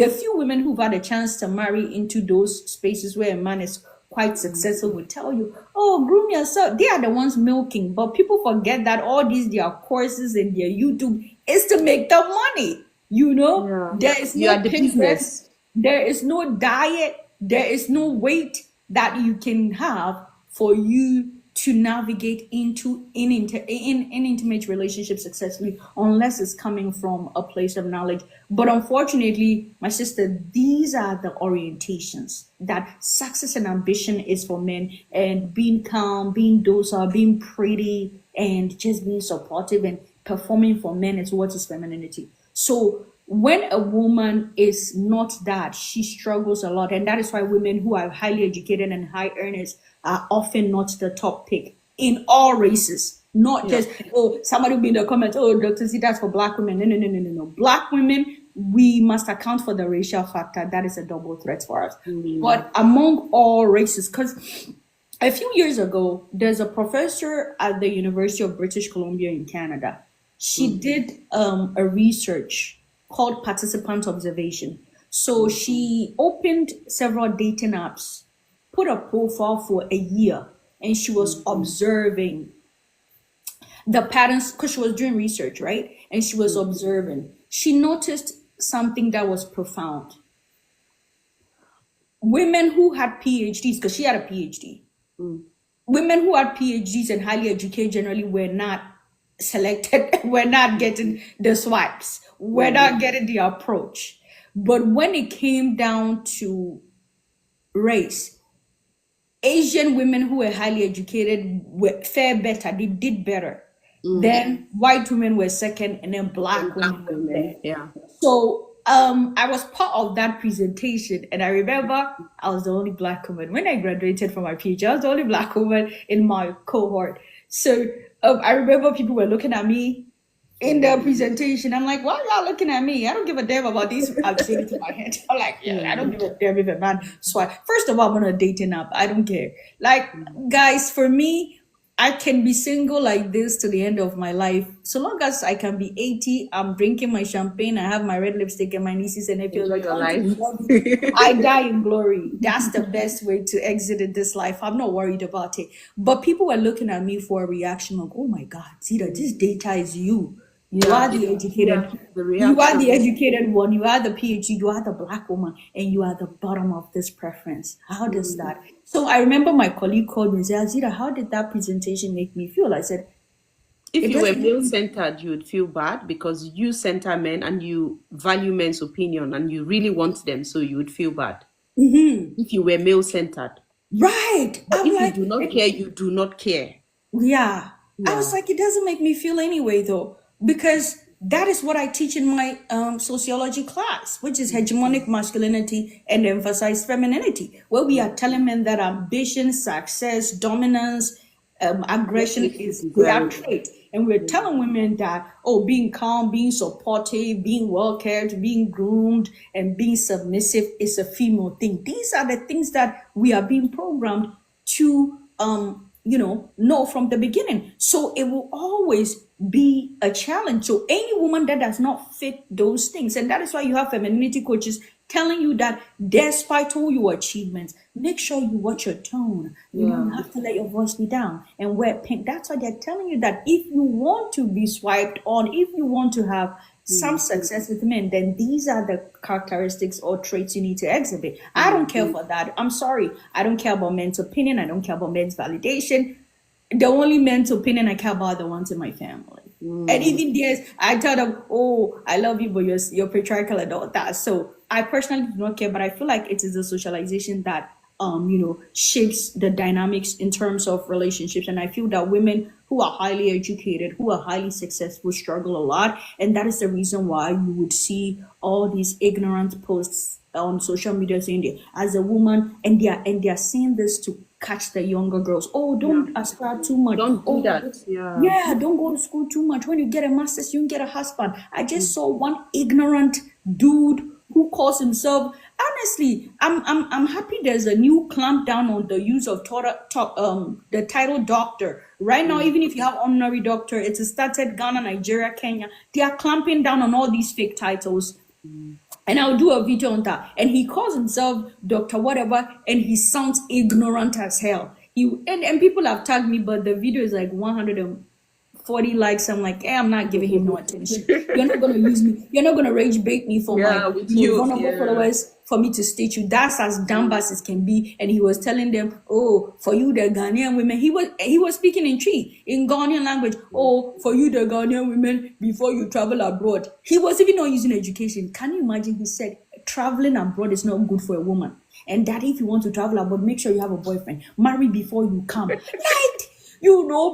few women who've had a chance to marry into those spaces where a man is quite successful will tell you, oh, groom yourself. They are the ones milking. But people forget that all these their courses and their YouTube, is to make the money. Yeah. There is You no are the pigment, business. there is no diet, there is no weight that you can have for you to navigate into in intimate relationships successfully, unless it's coming from a place of knowledge. But unfortunately, my sister, these are the orientations that success and ambition is for men, and being calm, being docile, being pretty, and just being supportive and performing for men is what is femininity. So when a woman is not that, she struggles a lot. And that is why women who are highly educated and high earners are often not the top pick in all races. Not Yeah. just, oh, somebody will be in the comments, oh, Dr. Z, that's for black women. No, no, no, no, no, no. Black women, we must account for the racial factor. That is a double threat for us. Mm. But among all races, because a few years ago, there's a professor at the University of British Columbia in Canada. She Mm. did a research called participant observation. So Mm. she opened several dating apps, put a profile for a year, and she was observing the patterns because she was doing research, right? And she was Mm. observing. She noticed something that was profound. Women who had PhDs, because she had a PhD, Mm. women who had PhDs and highly educated generally were not selected, were not getting the swipes, were Mm. not getting the approach. But when it came down to race, Asian women who were highly educated were fare better, they did better. Mm. Then white women were second, and then Then black black women were third. women. Yeah. So I was part of that presentation, and I remember I was the only black woman. When I graduated from my PhD, I was the only black woman in my cohort. So I remember people were looking at me in the presentation. I'm like, why are y'all looking at me? I don't give a damn about these. I'm saying it in my head. I'm like, yeah, I don't Mm. give a damn if a man swipe. First of all, I'm on a dating app. I don't care. Like, guys, for me, I can be single like this to the end of my life. So long as I can be 80, I'm drinking my champagne, I have my red lipstick and my nieces and nephews. Enjoy We your want to life. love it. I die in glory. That's the best way to exit in this life. I'm not worried about it. But people were looking at me for a reaction like, oh my God, Zita, this data is you. You Yeah. are the Yeah. educated. The You are the reaction. educated one. You are the PhD. You are the black woman, and you are the bottom of this preference. How does Mm. that? So I remember my colleague called me and said, Azira, how did that presentation make me feel? I said, If it you were doesn't make male me. centered, you would feel bad because you center men and you value men's opinion and you really want them, so you would feel bad if you were male centered. Right. But I'm if you like, do not care, you do not care. yeah. I was Yeah. like, it doesn't make me feel anyway, though, because that is what I teach in my sociology class, which is hegemonic masculinity and emphasize femininity, where we are telling men that ambition, success, dominance, What aggression makes you is their desirable? trait. And we're telling women that, oh, being calm, being supportive, being well cared, being groomed, and being submissive is a female thing. These are the things that we are being programmed to know from the beginning. So it will always be a challenge. So any woman that does not fit those things, and that is why you have femininity coaches telling you that despite all your achievements, make sure you watch your tone. You Yeah. have to let your voice be down and wear pink. That's why they're telling you that if you want to be swiped on, if you want to have some Mm. success with men, then these are the characteristics or traits you need to exhibit. I don't Mm. care for that. I'm sorry. I don't care about men's opinion. I don't care about men's validation. The only men's opinion I care about are the ones in my family. And Mm. even there's, I tell them, oh, I love you, but you're patriarchal and all that. So I personally do not care, but I feel like it is the socialization that shapes the dynamics in terms of relationships. And I feel that women who are highly educated, who are highly successful, struggle a lot. And that is the reason why you would see all these ignorant posts on social media saying that as a woman, and they are saying this to catch the younger girls. Oh, Yeah. don't aspire too much. Don't do Oh, that. Yeah. yeah, don't go to school too much. When you get a master's, you can get a husband. I just saw one ignorant dude who calls himself. Honestly, I'm happy there's a new clamp down on the use of the title doctor. Right now, Mm. even if you have honorary doctor, it's started Ghana, Nigeria, Kenya. They are clamping down on all these fake titles, and I'll do a video on that. And he calls himself Doctor Whatever, and he sounds ignorant as hell. And people have tagged me, but the video is like 140 40 likes. I'm like, hey, I'm not giving him no attention. You're not gonna use me. You're not gonna rage bait me for my Yeah, with youth. vulnerable Yeah. followers for me to state you. That's as dumb as it can be. And he was telling them, oh, for you the Ghanaian women, he was speaking in Tree in Ghanaian language. Oh, for you the Ghanaian women, before you travel abroad. He was even not using education. Can you imagine? He said traveling abroad is not good for a woman. And that if you want to travel abroad, make sure you have a boyfriend. Marry before you come. Like,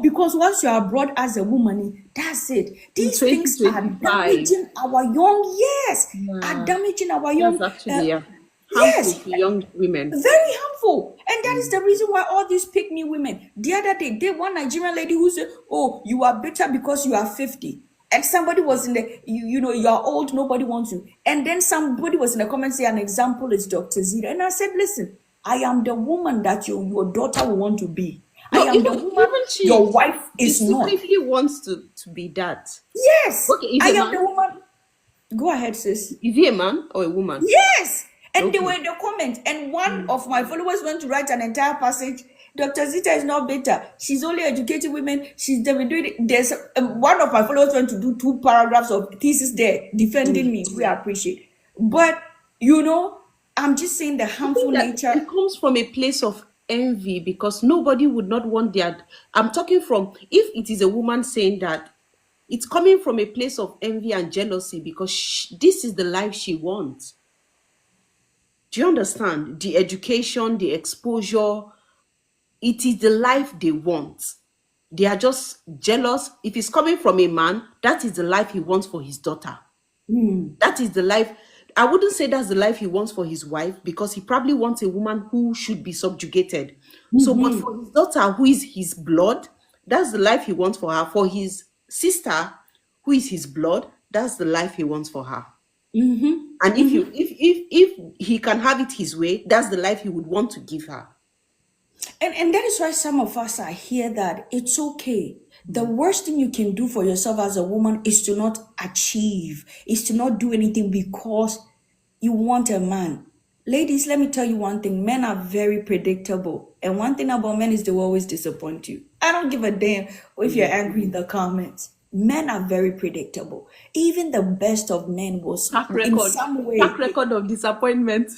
because once you're abroad as a woman, that's it. In These things are 2025. damaging our young, yes, are Yeah. damaging our That's young, actually harmful yes, to young women. very harmful. And that is the reason why all these pick me women. The other day, there one Nigerian lady who said, oh, you are better because you are 50. And somebody was in the, you are old, nobody wants you. And then somebody was in the comments saying, an example is Dr. Zita. And I said, listen, I am the woman that your daughter will want to be. I No, am the woman even your wife she is not. secretly wants to be that. Yes, Okay, is I a am man? the woman. Go ahead, sis. Is he a man or a woman? Yes. And they were Okay. in the comment. And one of my followers went to write an entire passage. Dr. Zita is not better. She's only educating women. She's been doing it. There's one of my followers went to do 2 paragraphs of thesis there defending me. We appreciate. But I'm just saying the I harmful think that nature. it comes from a place of envy because nobody would not want their. I'm talking from if it is a woman saying that, it's coming from a place of envy and jealousy because this is the life she wants. Do you understand? The education, the exposure, it is the life they want. They are just jealous. If it's coming from a man, that is the life he wants for his daughter. That is the life. I wouldn't say that's the life he wants for his wife because he probably wants a woman who should be subjugated. So, but for his daughter, who is his blood, that's the life he wants for her. For his sister, who is his blood, that's the life he wants for her. And if he can have it his way, that's the life he would want to give her. And that is why some of us are here that it's okay. The worst thing you can do for yourself as a woman is to not achieve, is to not do anything because you want a man. Ladies, let me tell you one thing. Men are very predictable. And one thing about men is they will always disappoint you. I don't give a damn if you're angry in the comments. Men are very predictable. Even the best of men was Track in record. some Track way. record of disappointment.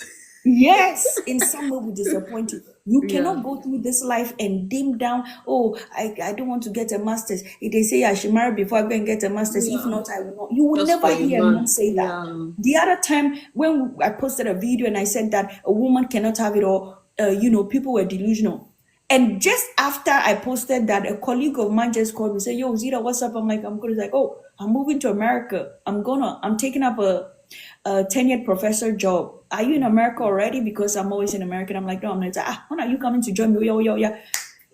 Yes, in some way we disappoint you. You Yeah. cannot go through this life and dim down. Oh, I don't want to get a master's. If they say I should marry before I go and get a master's, if Yeah. not, I will not. You will Just for never a hear a man man. say that. Yeah. The other time when I posted a video and I said that a woman cannot have it all, people were delusional. And just after I posted that, a colleague of mine just called me and said, yo, Zita, what's up? I'm like, I'm good. He's like, oh, I'm moving to America. I'm taking up a tenured professor job. Are you in America already? Because I'm always in America. And I'm like, no, I'm not. He's like, when are you coming to join me? Yeah.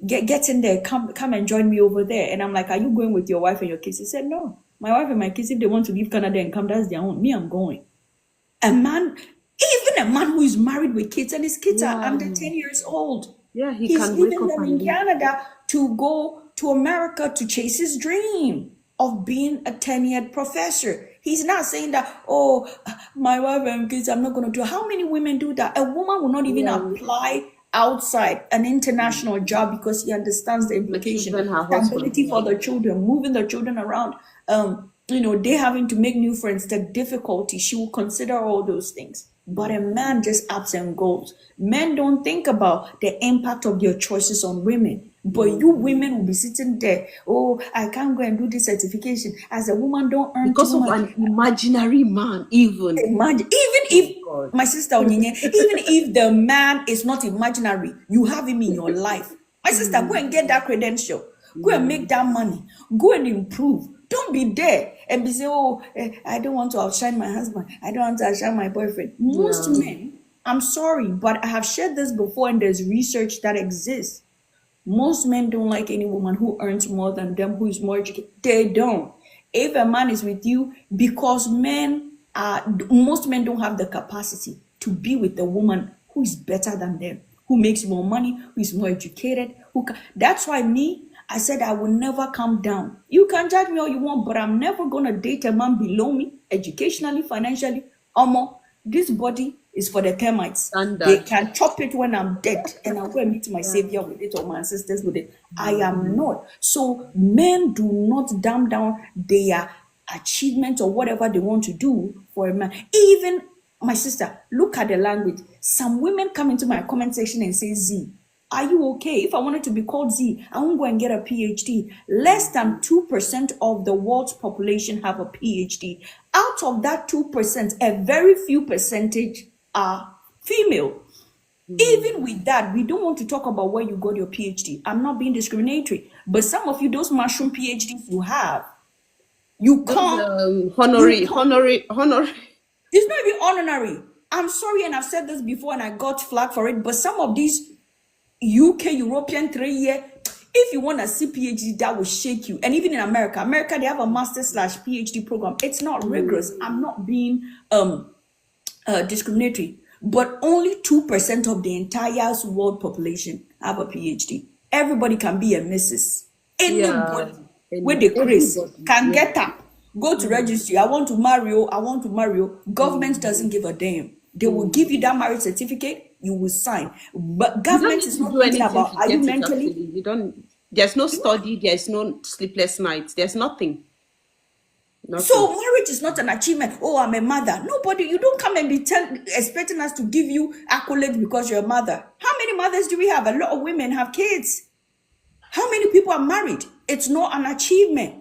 Get in there. Come and join me over there. And I'm like, are you going with your wife and your kids? He said, no. My wife and my kids, if they want to leave Canada and come, that's their own. Me, I'm going. Even a man who is married with kids and his kids are under 10 years old. Yeah, he He's can wake leaving up them and in leave. Canada to go to America to chase his dream of being a tenured professor. He's not saying that, oh, my wife and kids, I'm not going to do. How many women do that? A woman will not even Yeah. apply outside an international job because he understands the The implication, children, her husband. stability for the children, moving the children around. They having to make new friends, the difficulty. She will consider all those things. But a man just ups and goes. Men don't think about the impact of their choices on women. But you women will be sitting there, oh, I can't go and do this certification. As a woman, don't earn Because too of much. an imaginary man, even. Imagine, even if my sister Onyinye, even if the man is not imaginary, you have him in your life. My sister, go and get that credential. Go and make that money. Go and improve. Don't be there and be saying, oh, I don't want to outshine my husband. I don't want to outshine my boyfriend. Most men, I'm sorry, but I have shared this before and there's research that exists. Most men don't like any woman who earns more than them, who is more educated. They don't. If a man is with you, because most men don't have the capacity to be with a woman who is better than them, who makes more money, who is more educated. That's why I said I will never come down. You can judge me all you want, but I'm never going to date a man below me, educationally, financially. This body, is for the termites. They Standard. can chop it when I'm dead, and I'll go and meet my Yeah. savior with it or my ancestors with it. I am not. So men do not dumb down their achievement or whatever they want to do for a man. Even my sister, look at the language. Some women come into my comment section and say, Z, are you okay? If I wanted to be called Z, I won't go and get a PhD. Less than 2% of the world's population have a PhD. Out of that 2%, a very few percentage are female. Even with that, we don't want to talk about where you got your PhD. I'm not being discriminatory, but some of you, those mushroom PhDs you have, you Those can't, you honorary, can't, honorary, honorary. it's not even honorary. I'm sorry, and I've said this before and I got flagged for it, but some of these UK European 3 year, if you want a PhD, that will shake you. And even in America, they have a master/PhD program. It's not rigorous. I'm not being discriminatory, but only 2% of the entire world population have a PhD. Everybody can be a Mrs. Yeah. Anybody with And the Chris everybody. can Yeah. get up, go to registry. I want to marry you. I want to marry you. Government doesn't give a damn. They will give you that marriage certificate. You will sign. But You don't government need is to not do thinking anything about to are you get it mentally. actually. You don't there's no study, there's no sleepless nights, there's nothing. So Nothing. marriage is not an achievement. Oh, I'm a mother. Nobody, you don't come and be expecting us to give you accolades because you're a mother. How many mothers do we have? A lot of women have kids. How many people are married? It's not an achievement.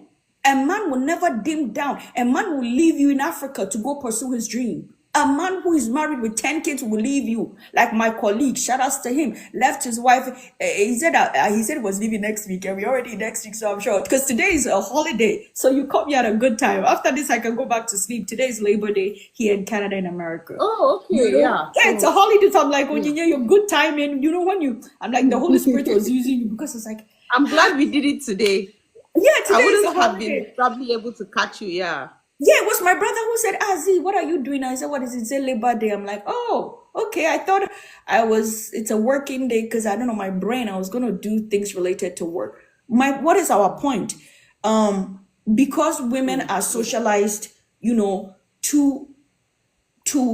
A man will never dim down. A man will leave you in Africa to go pursue his dream. A man who is married with 10 kids will leave you. Like my colleague, shout outs to him, left his wife. He said he was leaving next week, and we're already next week, so I'm sure. Because today is a holiday. So you caught me at a good time. After this, I can go back to sleep. Today is Labor Day here in Canada and America. Oh, You okay, know, yeah. yeah, it's a So holiday. So I'm like, oh, yeah. yeah, you're good timing. You know, when you, I'm like, the Holy Spirit was using you because it's like, I'm glad we did it today. yeah, I today is a wouldn't have been holiday. probably able to catch you, yeah. Yeah, it was my brother who said, Z, what are you doing? I said, what is it? It's a Labor Day. I'm like, oh, okay. I thought it's a working day because I don't know, my brain, I was going to do things related to work. What is our point? Because women Mm. are socialized, you know, to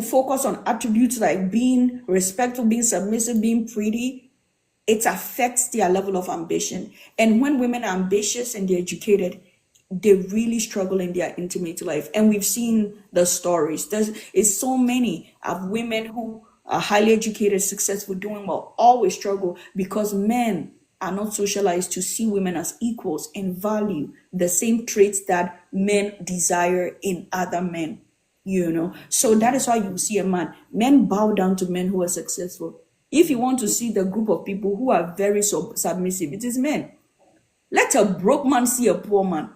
focus on attributes like being respectful, being submissive, being pretty, it affects their level of ambition. And when women are ambitious and they're educated, they really struggle in their intimate life. And we've seen the stories. It's so many of women who are highly educated, successful, doing well, always struggle because men are not socialized to see women as equals and value the same traits that men desire in other men. So that is why you see a man, men bow down to men who are successful. If you want to see the group of people who are very submissive, it is men. Let a broke man see a poor man.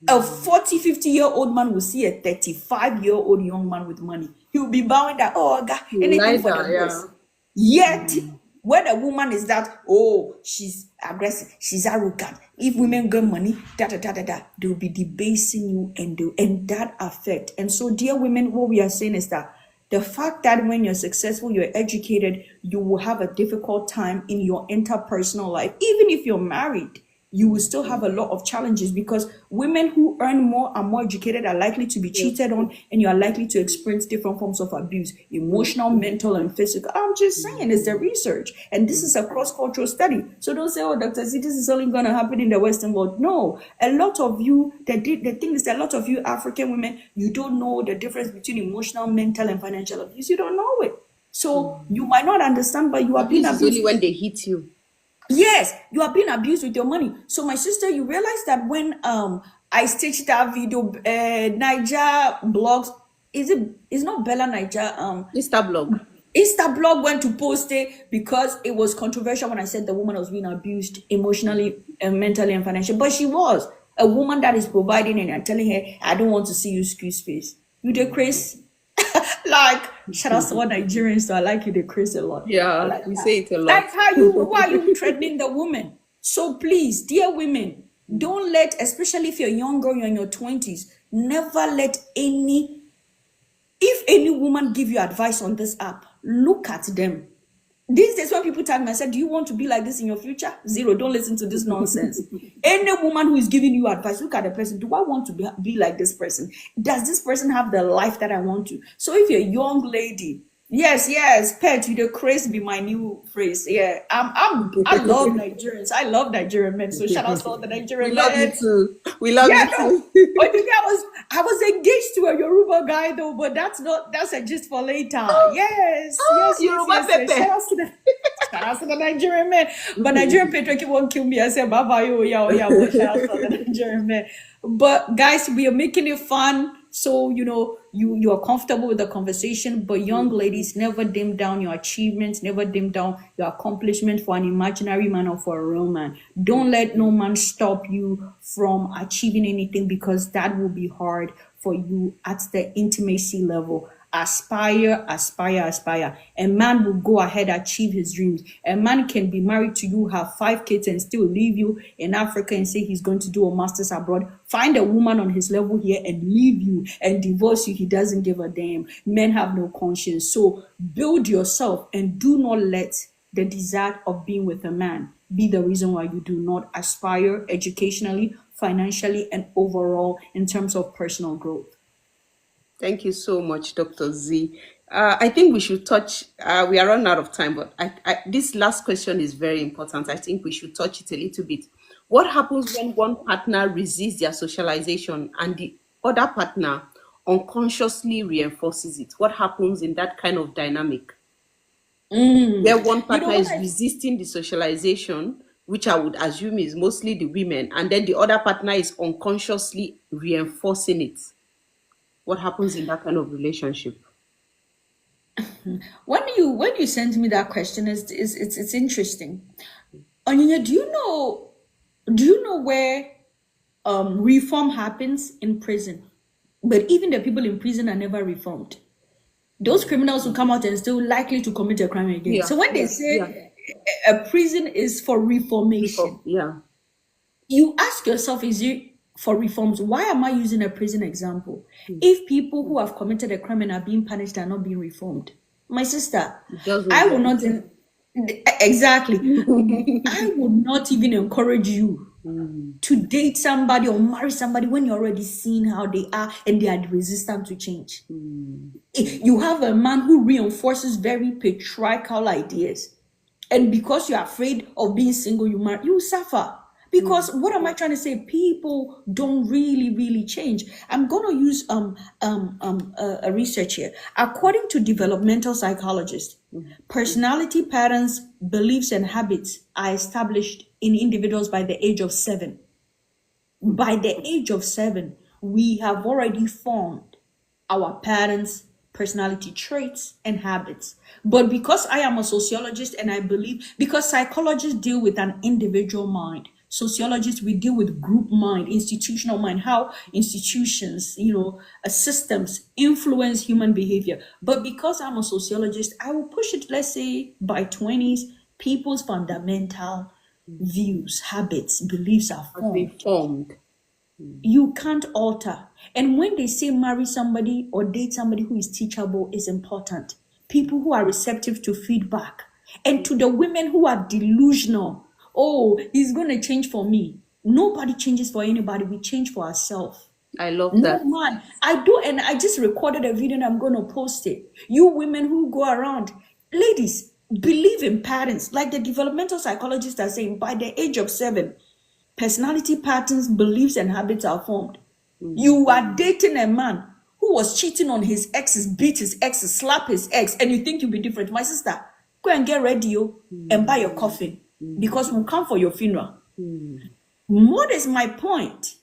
A 40, 50-year-old man will see a 35-year-old young man with money. He will be bowing that, oh, God, anything for the Neither, boys. yeah. Yet, when a woman is that, oh, she's aggressive, she's arrogant. If women get money, they will be debasing you and that affect. And so, dear women, what we are saying is that the fact that when you're successful, you're educated, you will have a difficult time in your interpersonal life. Even if you're married, you will still have a lot of challenges because women who earn more and more educated are likely to be Yeah. cheated on, and you are likely to experience different forms of abuse, emotional, mental, and physical. I'm just saying, it's the research, and this is a cross-cultural study. So don't say, oh, Dr. Z, this is only going to happen in the Western world. No, a lot of you, the thing is that a lot of you African women, you don't know the difference between emotional, mental, and financial abuse. You don't know it. So you might not understand, but you are being Abuse is only abused. when they hit you. Yes, you are being abused with your money. So my sister, you realize that when I stitched that video, Niger blogs, it's not Bella Niger, Insta blog. Insta blog went to post it because it was controversial when I said the woman was being abused emotionally and mentally and financially. But she was a woman that is providing and you're telling her, I don't want to see you squeeze face. You the Chris. Like, shout out to all Nigerians, so I like you, the Chris a lot. I Yeah, like we that. say it a lot. Like how you, why are you threatening the woman? So please, dear women, don't let, especially if you're young girl, you're in your 20s, never let if any woman give you advice on this app, look at them. These days, when people tag me, I said, do you want to be like this in your future? Zero. Don't listen to this nonsense. Any woman who is giving you advice, look at the person. Do I want to be like this person? Does this person have the life that I want to? So if you're a young lady, Yes, pet with the craze be my new phrase. Yeah, I love Nigerians. I love Nigerian men. So shout out to all the We Nigerian love you men. too. We love Yeah, you no. too. But you know, I was engaged to a Yoruba guy though, but that's a just for later. Yoruba Yes. pepper. Shout out to the Nigerian men. But Nigerian patriarchy won't kill me. I said bye bye yeah, but shout out to the Nigerian men. But guys, we are making it fun. So you are comfortable with the conversation, but young ladies, never dim down your achievements, never dim down your accomplishment for an imaginary man or for a real man. Don't let no man stop you from achieving anything, because that will be hard for you at the intimacy level. Aspire, aspire, aspire. A man will go ahead achieve his dreams. A man can be married to you, have 5 kids, and still leave you in Africa and say he's going to do a master's abroad. Find a woman on his level here and leave you and divorce you. He doesn't give a damn. Men have no conscience. So build yourself and do not let the desire of being with a man be the reason why you do not aspire educationally, financially, and overall in terms of personal growth. Thank you so much, Dr. Z. I think we should touch, we are running out of time, but this last question is very important. I think we should touch it a little bit. What happens when one partner resists their socialization and the other partner unconsciously reinforces it? What happens in that kind of dynamic? Where one You know partner what is I resisting the socialization, which I would assume is mostly the women, and then the other partner is unconsciously reinforcing it. What happens in that kind of relationship? when you sent me that question, it's interesting. Onyinye, do you know where reform happens? In prison. But even the people in prison are never reformed. Those criminals will come out and still likely to commit a crime again. Yeah, So when they yeah, yeah. say a prison is for reformation, Yeah. you ask yourself, is it for reforms? Why am I using a prison example? Hmm. If people who have committed a crime and are being punished are not being reformed, my sister, It doesn't I will work. not exactly. I would not even encourage you Hmm. to date somebody or marry somebody when you're already seeing how they are and they are resistant to change. Hmm. You have a man who reinforces very patriarchal ideas, and because you're afraid of being single, you suffer. Hmm. Because what am I trying to say? People don't really change. I'm gonna use a research here. According to developmental psychologists, personality patterns, beliefs, and habits are established in individuals by the age of 7. By the age of 7, we have already formed our patterns, personality traits, and habits. But because I am a sociologist and I believe, because psychologists deal with an individual mind, sociologists, we deal with group mind, institutional mind, how institutions, systems influence human behavior. But because I'm a sociologist, I will push it, let's say, by 20s, people's fundamental views, habits, beliefs are Has been formed. formed. You can't alter. And when they say marry somebody or date somebody who is teachable is important. People who are receptive to feedback. And to the women who are delusional, oh, he's going to change for me. Nobody changes for anybody. We change for ourselves. I love No that. man. I do, and I just recorded a video and I'm going to post it. You women who go around, ladies, believe in patterns. Like the developmental psychologists are saying, by the age of 7, personality patterns, beliefs, and habits are formed. You are dating a man who was cheating on his exes, beat his exes, slap his ex, and you think you'll be different. My sister, go and get ready and buy your coffin, because we'll come for your funeral. What is my point?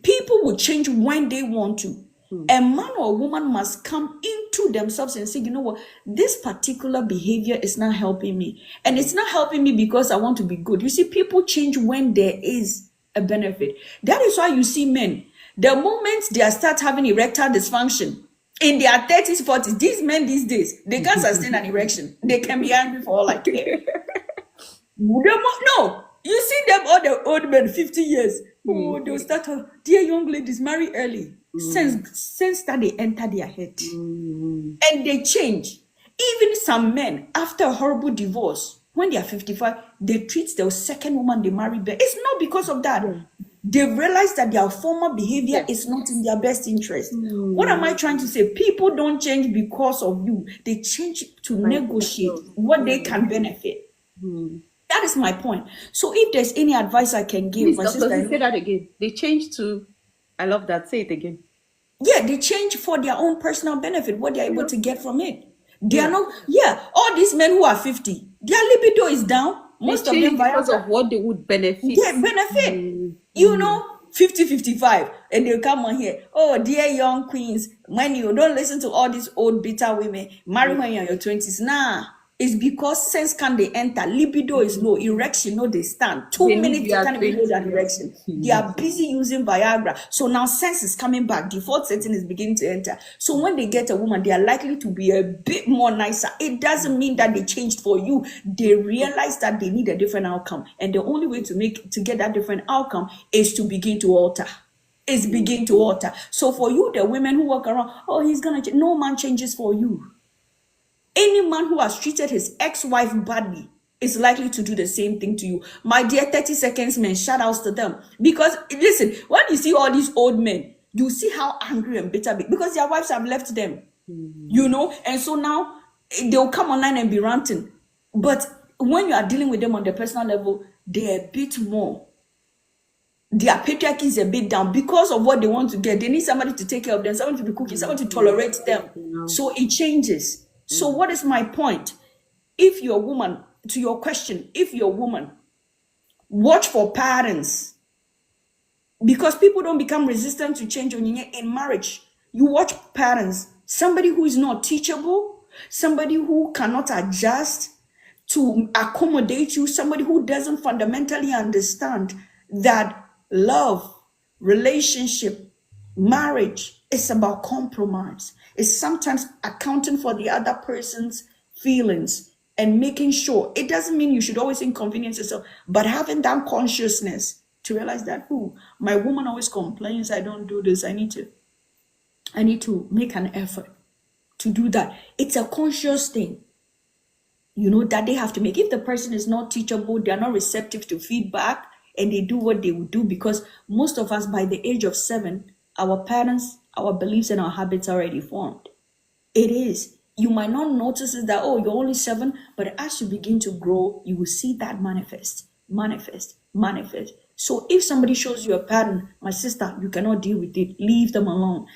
People will change when they want to. A man or a woman must come into themselves and say, you know what, this particular behavior is not helping me. And it's not helping me because I want to be good. You see, people change when there is a benefit. That is why you see men, the moment they start having erectile dysfunction, in their 30s, 40s, these men these days, they can't sustain an erection. They can be angry for all I care. No, you see them, all the old men, 50 years. Oh, they'll start, dear young ladies, marry early. Sense that they enter their head. And they change. Even some men, after a horrible divorce, when they are 55, they treat the second woman they marry better. It's not because of that. They realize that their former behavior Yes. is not in their best interest. What am I trying to say? People don't change because of you. They change to By negotiate themselves. what they Yeah. can benefit. Hmm. That is my point. So if there's any advice I can give, Please, my Dr. sister, I Z, say know, that again. They changed to, I love that. Say it again. yeah, they change for their own personal benefit, what they're able Yeah. to get from it. They are Yeah. not, yeah, all these men who are 50, their libido is down. They Most of them changed because Viagra. of what they would benefit. Get benefit. Hmm. You Hmm. know, 50, 55, and they'll come on here. Oh, dear young queens, when you don't listen to all these old bitter women, marry when you're in your 20s. Nah, it's because sense can they enter, libido is low, erection, no, they stand. They 2 need minutes, they their can't even hold 20 that years. erection. They are busy using Viagra. So now sense is coming back. Default setting is beginning to enter. So when they get a woman, they are likely to be a bit more nicer. It doesn't mean that they changed for you. They realize that they need a different outcome. And the only way to get that different outcome is to begin to alter. Is begin to alter. So for you, the women who walk around, oh, he's gonna change. No man changes for you. Any man who has treated his ex-wife badly is likely to do the same thing to you. My dear 30 seconds men, shout outs to them. Because listen, when you see all these old men, you see how angry and bitter because their wives have left them. You know, and so now they'll come online and be ranting. But when you are dealing with them on the personal level, they're a bit more. Their patriarchy is a bit down because of what they want to get. They need somebody to take care of them, someone to be cooking, someone to tolerate them. No. So it changes. So what is my point? If you're a woman, to your question, if you're a woman, watch for patterns because people don't become resistant to change in marriage. You watch patterns. Somebody who is not teachable, somebody who cannot adjust to accommodate you, somebody who doesn't fundamentally understand that love, relationship, marriage is about compromise. It's sometimes accounting for the other person's feelings and making sure. It doesn't mean you should always inconvenience yourself, but having that consciousness to realize that, oh, my woman always complains I don't do this. I need to make an effort to do that. It's a conscious thing, that they have to make. If the person is not teachable, they're not receptive to feedback, and they do what they would do, because most of us by the age of 7, our patterns, our beliefs, and our habits are already formed. It is. You might not notice it that, oh, you're only 7, but as you begin to grow, you will see that manifest, manifest, manifest. So if somebody shows you a pattern, my sister, you cannot deal with it. Leave them alone.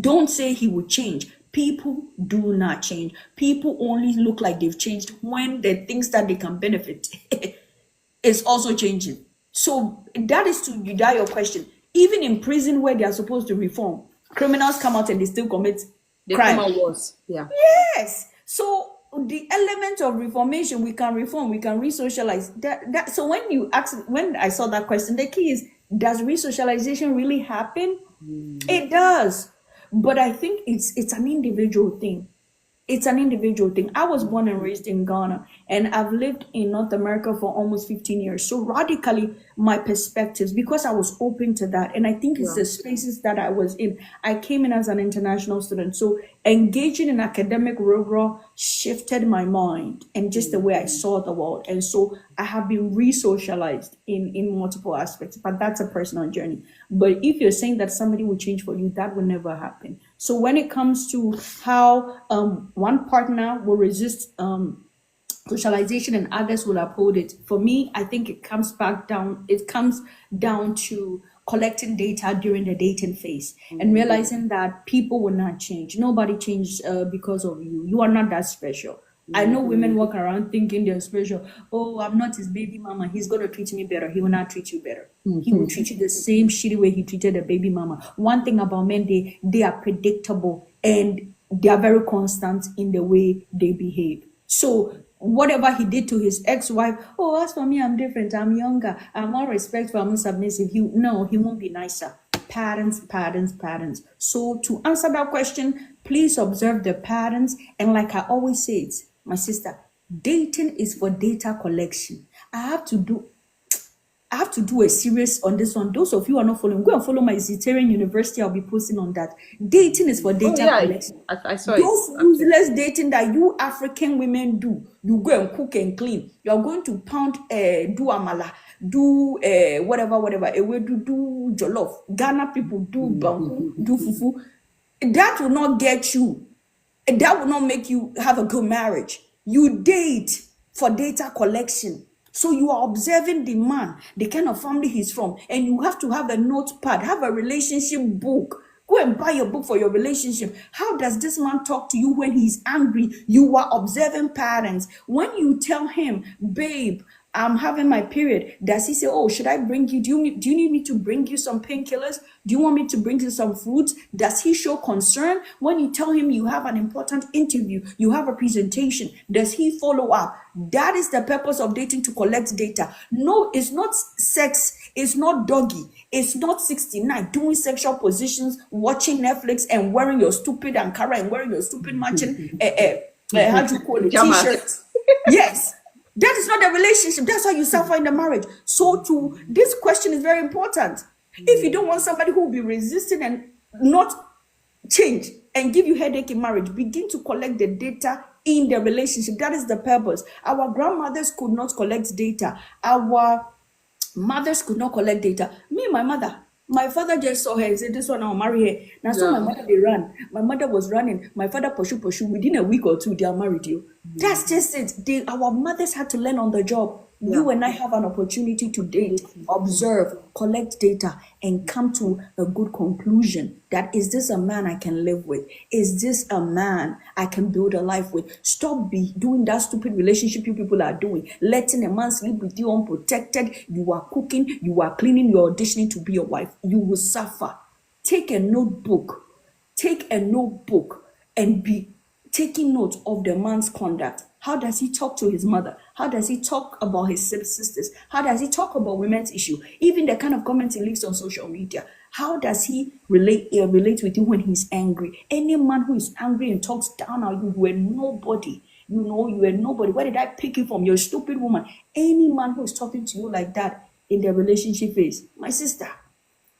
Don't say he will change. People do not change. People only look like they've changed when the things that they can benefit is also changing. So that is to die your question. Even in prison where they are supposed to reform, criminals come out and they still commit They come crime. out worse. Yeah. Yes. So the element of reformation, we can reform, we can re-socialize. So when I saw that question, the key is, does re-socialization really happen? It does. But I think it's an individual thing. It's an individual thing. I was born and raised in Ghana, and I've lived in North America for almost 15 years. So radically, my perspectives, because I was open to that, and I think it's Yeah. the spaces that I was in. I came in as an international student, so engaging in academic rigor shifted my mind and just the way I saw the world. And so I have been re-socialized in multiple aspects, but that's a personal journey. But if you're saying that somebody will change for you, that will never happen. So when it comes to how one partner will resist socialization and others will uphold it, for me, I think it comes down to collecting data during the dating phase and realizing that people will not change. Nobody changes because of you. You are not that special. I know women walk around thinking they're special. Oh, I'm not his baby mama. He's going to treat me better. He will not treat you better. He will treat you the same shitty way he treated the baby mama. One thing about men, they are predictable and they are very constant in the way they behave. So whatever he did to his ex-wife, oh, as for me, I'm different. I'm younger. I'm more respectful. I'm submissive. He won't be nicer. Patterns, patterns, patterns. So to answer that question, please observe the patterns. And like I always say, it's my sister, dating is for data collection. I have to do I have to do a series on this one. Those of you who are not following, go and follow my Zitarian University. I'll be posting on that. Dating is for Oh data yeah, collection. I saw it Those actually. useless dating that you African women do, you go and cook and clean. You are going to pound, do amala, do whatever, do jollof. Ghana people do banku, do fufu. That will not get you, that will not make you have a good marriage. You date for data collection. So you are observing the man, the kind of family he's from, and you have to have a notepad, have a relationship book. Go and buy a book for your relationship. How does this man talk to you when he's angry? You are observing patterns. When you tell him, babe, I'm having my period, does he say, oh, should I bring you? Do you need me to bring you some painkillers? Do you want me to bring you some fruits? Does he show concern? When you tell him you have an important interview, you have a presentation, does he follow up? That is the purpose of dating, to collect data. No, it's not sex, it's not doggy, it's not 69 doing sexual positions, watching Netflix and wearing your stupid Ankara and wearing your stupid matching how do you call it, Pajamas. t-shirts. Yes, that is not a relationship. That's why you suffer in the marriage. So to this question is very important. If you don't want somebody who will be resisting and not change and give you headache in marriage, begin to collect the data in the relationship. That is the purpose. Our grandmothers could not collect data. Our mothers could not collect data. Me, my mother, my father just saw her and said, this one, I'll marry her. Now, so my Yeah. mother, they ran. My mother was running. My father pursue. Within a week or two, they are married you. That's just it. Our mothers had to learn on the job. Yeah. You and I have an opportunity to date, observe, collect data, and come to a good conclusion. That is this a man I can live with? Is this a man I can build a life with? Stop doing that stupid relationship you people are doing. Letting a man sleep with you unprotected. You are cooking, you are cleaning, you are auditioning to be a wife. You will suffer. Take a notebook. Take a notebook and be taking note of the man's conduct. How does he talk to his mother? How does he talk about his sisters? How does he talk about women's issue? Even the kind of comments he leaves on social media. How does he relate with you when he's angry? Any man who is angry and talks down on you, you are nobody. You know, you are nobody. Where did I pick you from? You're a stupid woman. Any man who is talking to you like that in the relationship phase, my sister,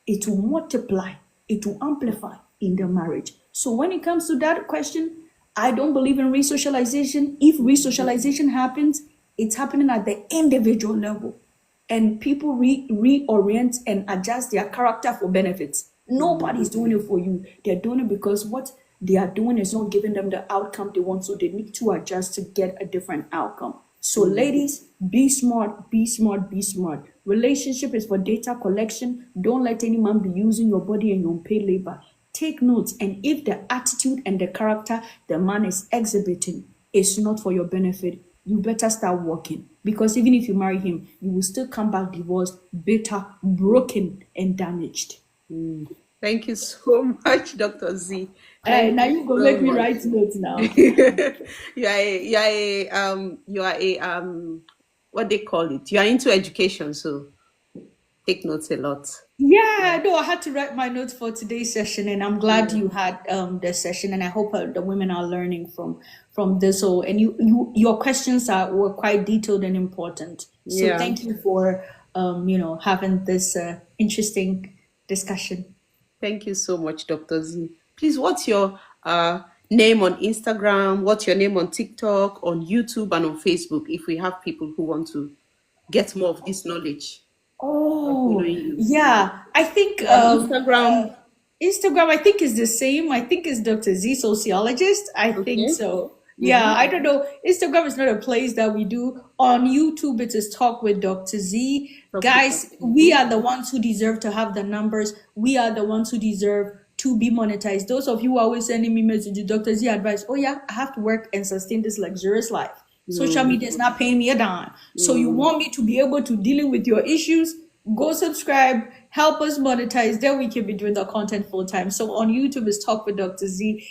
it will multiply, it will amplify in the marriage. So when it comes to that question, I don't believe in resocialization. If resocialization happens, it's happening at the individual level. And people reorient and adjust their character for benefits. Nobody's doing it for you. They're doing it because what they are doing is not giving them the outcome they want. So they need to adjust to get a different outcome. So ladies, be smart, be smart, be smart. Relationship is for data collection. Don't let any man be using your body and your unpaid labor. Take notes, and if the attitude and the character the man is exhibiting is not for your benefit, you better start working. Because even if you marry him, you will still come back divorced, bitter, broken, and damaged. Thank you so much, Dr. Z. Hey, Thank now you you go so make me much. write notes now. You are a what they call it. You are into education, so take notes a lot. Yeah, no, I had to write my notes for today's session, and I'm glad Yeah. you had the session, and I hope the women are learning from this. So, and your questions were quite detailed and important. So, Yeah. thank you for having this interesting discussion. Thank you so much, Dr. Z. Please, what's your name on Instagram? What's your name on TikTok, on YouTube, and on Facebook? If we have people who want to get more of this knowledge by Oh, following you. yeah. I think So on Instagram, Instagram, I think is the same. I think it's Dr. Z Sociologist. I think okay. so. Yeah, Mm-hmm. I don't know. Instagram is not a place that we do. On YouTube, it is Talk with Dr. Z. Talk with Guys, Dr. we Z. are the ones who deserve to have the numbers. We are the ones who deserve to be monetized. Those of you who are always sending me messages, Dr. Z advice, oh yeah, I have to work and sustain this luxurious life. Social Mm, media is not paying me a dime. So you mm. want me to be able to dealing with your issues? Go subscribe, help us monetize. Then we can be doing the content full time. So on YouTube is Talk with Dr. Z.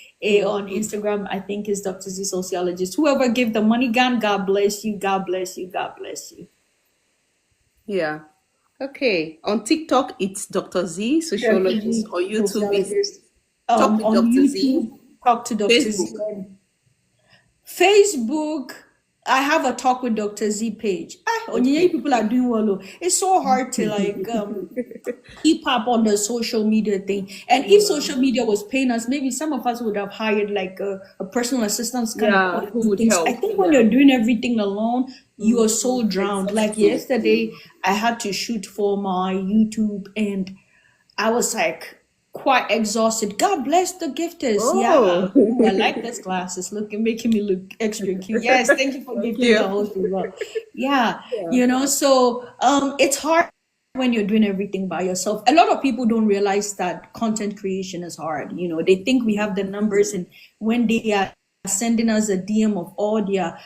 On Instagram, I think is Dr. Z Sociologist. Whoever gave the money gun, God bless you. God bless you. God bless you. Yeah. Okay. On TikTok, it's Dr. Z, Dr. sociologist. Z On YouTube, is Sociologist. Talk with On Dr. Z. YouTube, talk to Dr. Z. Facebook. Facebook, I have a Talk with Dr. Z page. Onyinye Okay. people are doing well. Oh. It's so hard to like keep up on the social media thing. And if Yeah. social media was paying us, maybe some of us would have hired like a personal assistance kind of Yeah. Who do would things. I help? think when Yeah. you're doing everything alone, you are Mhm. so drowned. Like Exhausting. yesterday, I had to shoot for my YouTube and I was like quite exhausted. God bless the gifters. Yeah. Oh, Ooh, I like this glasses. Looking making me look extra cute. Yes, thank you for thank gifting the you. host as well. Yeah. Yeah. So it's hard when you're doing everything by yourself. A lot of people don't realize that content creation is hard. They think we have the numbers and when they are sending us a DM of all their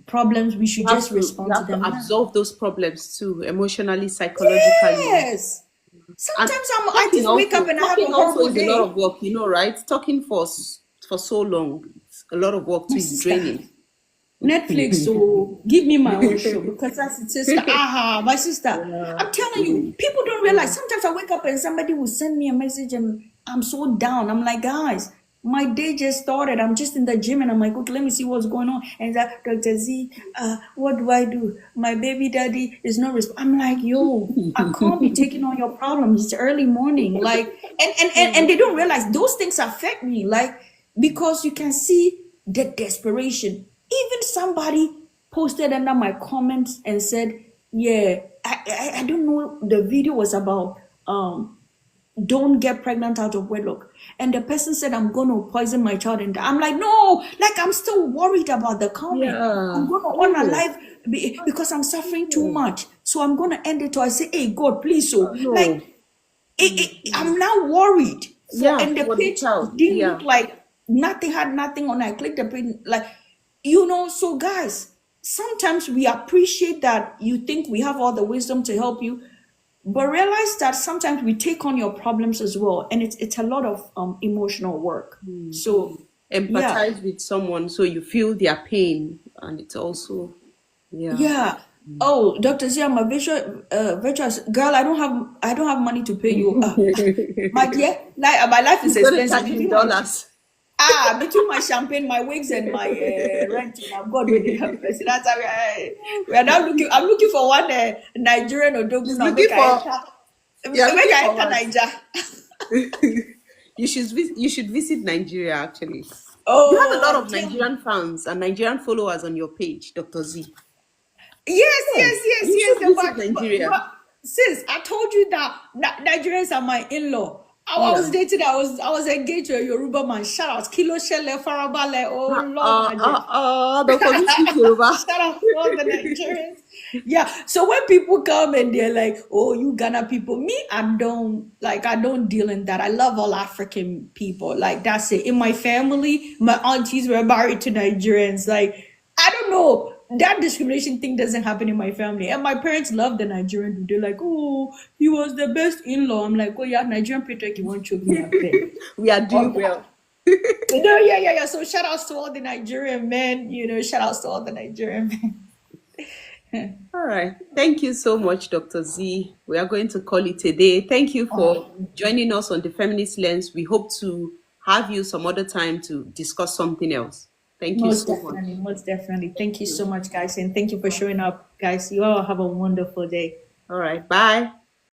problems, we should just You respond to have to them. absorb those problems too, emotionally, psychologically. Yes. And Sometimes I just wake up and I have a talking also horrible is a lot day. of work, right? Talking for so long, it's a lot of work My too. It's sister, draining. Netflix, so give me my own show because that's it. Sister, aha, my sister. Yeah. I'm telling you, people don't realize. Sometimes I wake up and somebody will send me a message and I'm so down. I'm like, guys, my day just started. I'm just in the gym and I'm like, okay, let me see what's going on. And that Dr. Z, what do I do? My baby daddy is not I'm like, yo, I can't be taking on your problems. It's early morning. Like, and they don't realize those things affect me. Like, because you can see the desperation. Even somebody posted under my comments and said, "Yeah, I don't know." The video was about don't get pregnant out of wedlock, and the person said, "I'm going to poison my child," and I'm like, "No, like I'm still worried about the comment. I'm Yeah. going to Oh, unalive because I'm suffering too much, so I'm going to end it." So I say, "Hey, God, please, so like." no. I'm now worried for, Yeah, and the for the page child. didn't look Yeah. like nothing, had nothing on. I clicked the page, like, so guys, sometimes we appreciate that you think we have all the wisdom to help you, but realize that sometimes we take on your problems as well, and it's a lot of emotional work. So, yeah, Empathize with someone so you feel their pain, and it's also, yeah. yeah. Oh, Dr. Z, I'm a virtual girl. I don't have money to pay you. My dear, like my life is He's gonna expensive. charge you in dollars. Between my champagne, my wigs, and my rent, I'm God with the help. So that's how we are now looking. I'm looking for one Nigerian or Dogu She's now. looking for. You're Make looking I for enter what? Niger. You should visit Nigeria actually. You have a Oh, lot I'm of telling. Nigerian fans and Nigerian followers on your page, Dr. Z. Yes, yes, Yes, yes, you yes. should visit But Nigeria. sis, I told you that Nigerians are my in-law. I was Yeah. dating. I was engaged to a Yoruba man. Shout out Kilo Shele Farabale. Oh Lord, my dear. Dr. Z speaks Yoruba. Shout out to all the Nigerians. Yeah. So when people come and they're like, "Oh, you Ghana people," me, I don't deal in that. I love all African people. Like that's it. In my family, my aunties were married to Nigerians. Like I don't know. That discrimination thing doesn't happen in my family. And my parents love the Nigerian dude. They're like, "Oh, he was the best in-law." I'm like, "Oh yeah, Nigerian Patrick, you won't choke me up there." We are doing well. No, yeah, yeah, yeah. So shout outs to all the Nigerian men, shout outs to all the Nigerian men. All right. Thank you so much, Dr. Z. We are going to call it a day. Thank you for joining us on the Feminist Lens. We hope to have you some other time to discuss something else. Thank you Most so much. definitely, most definitely. Thank you so much, guys, and thank you for showing up, guys. You all have a wonderful day. All right. Bye.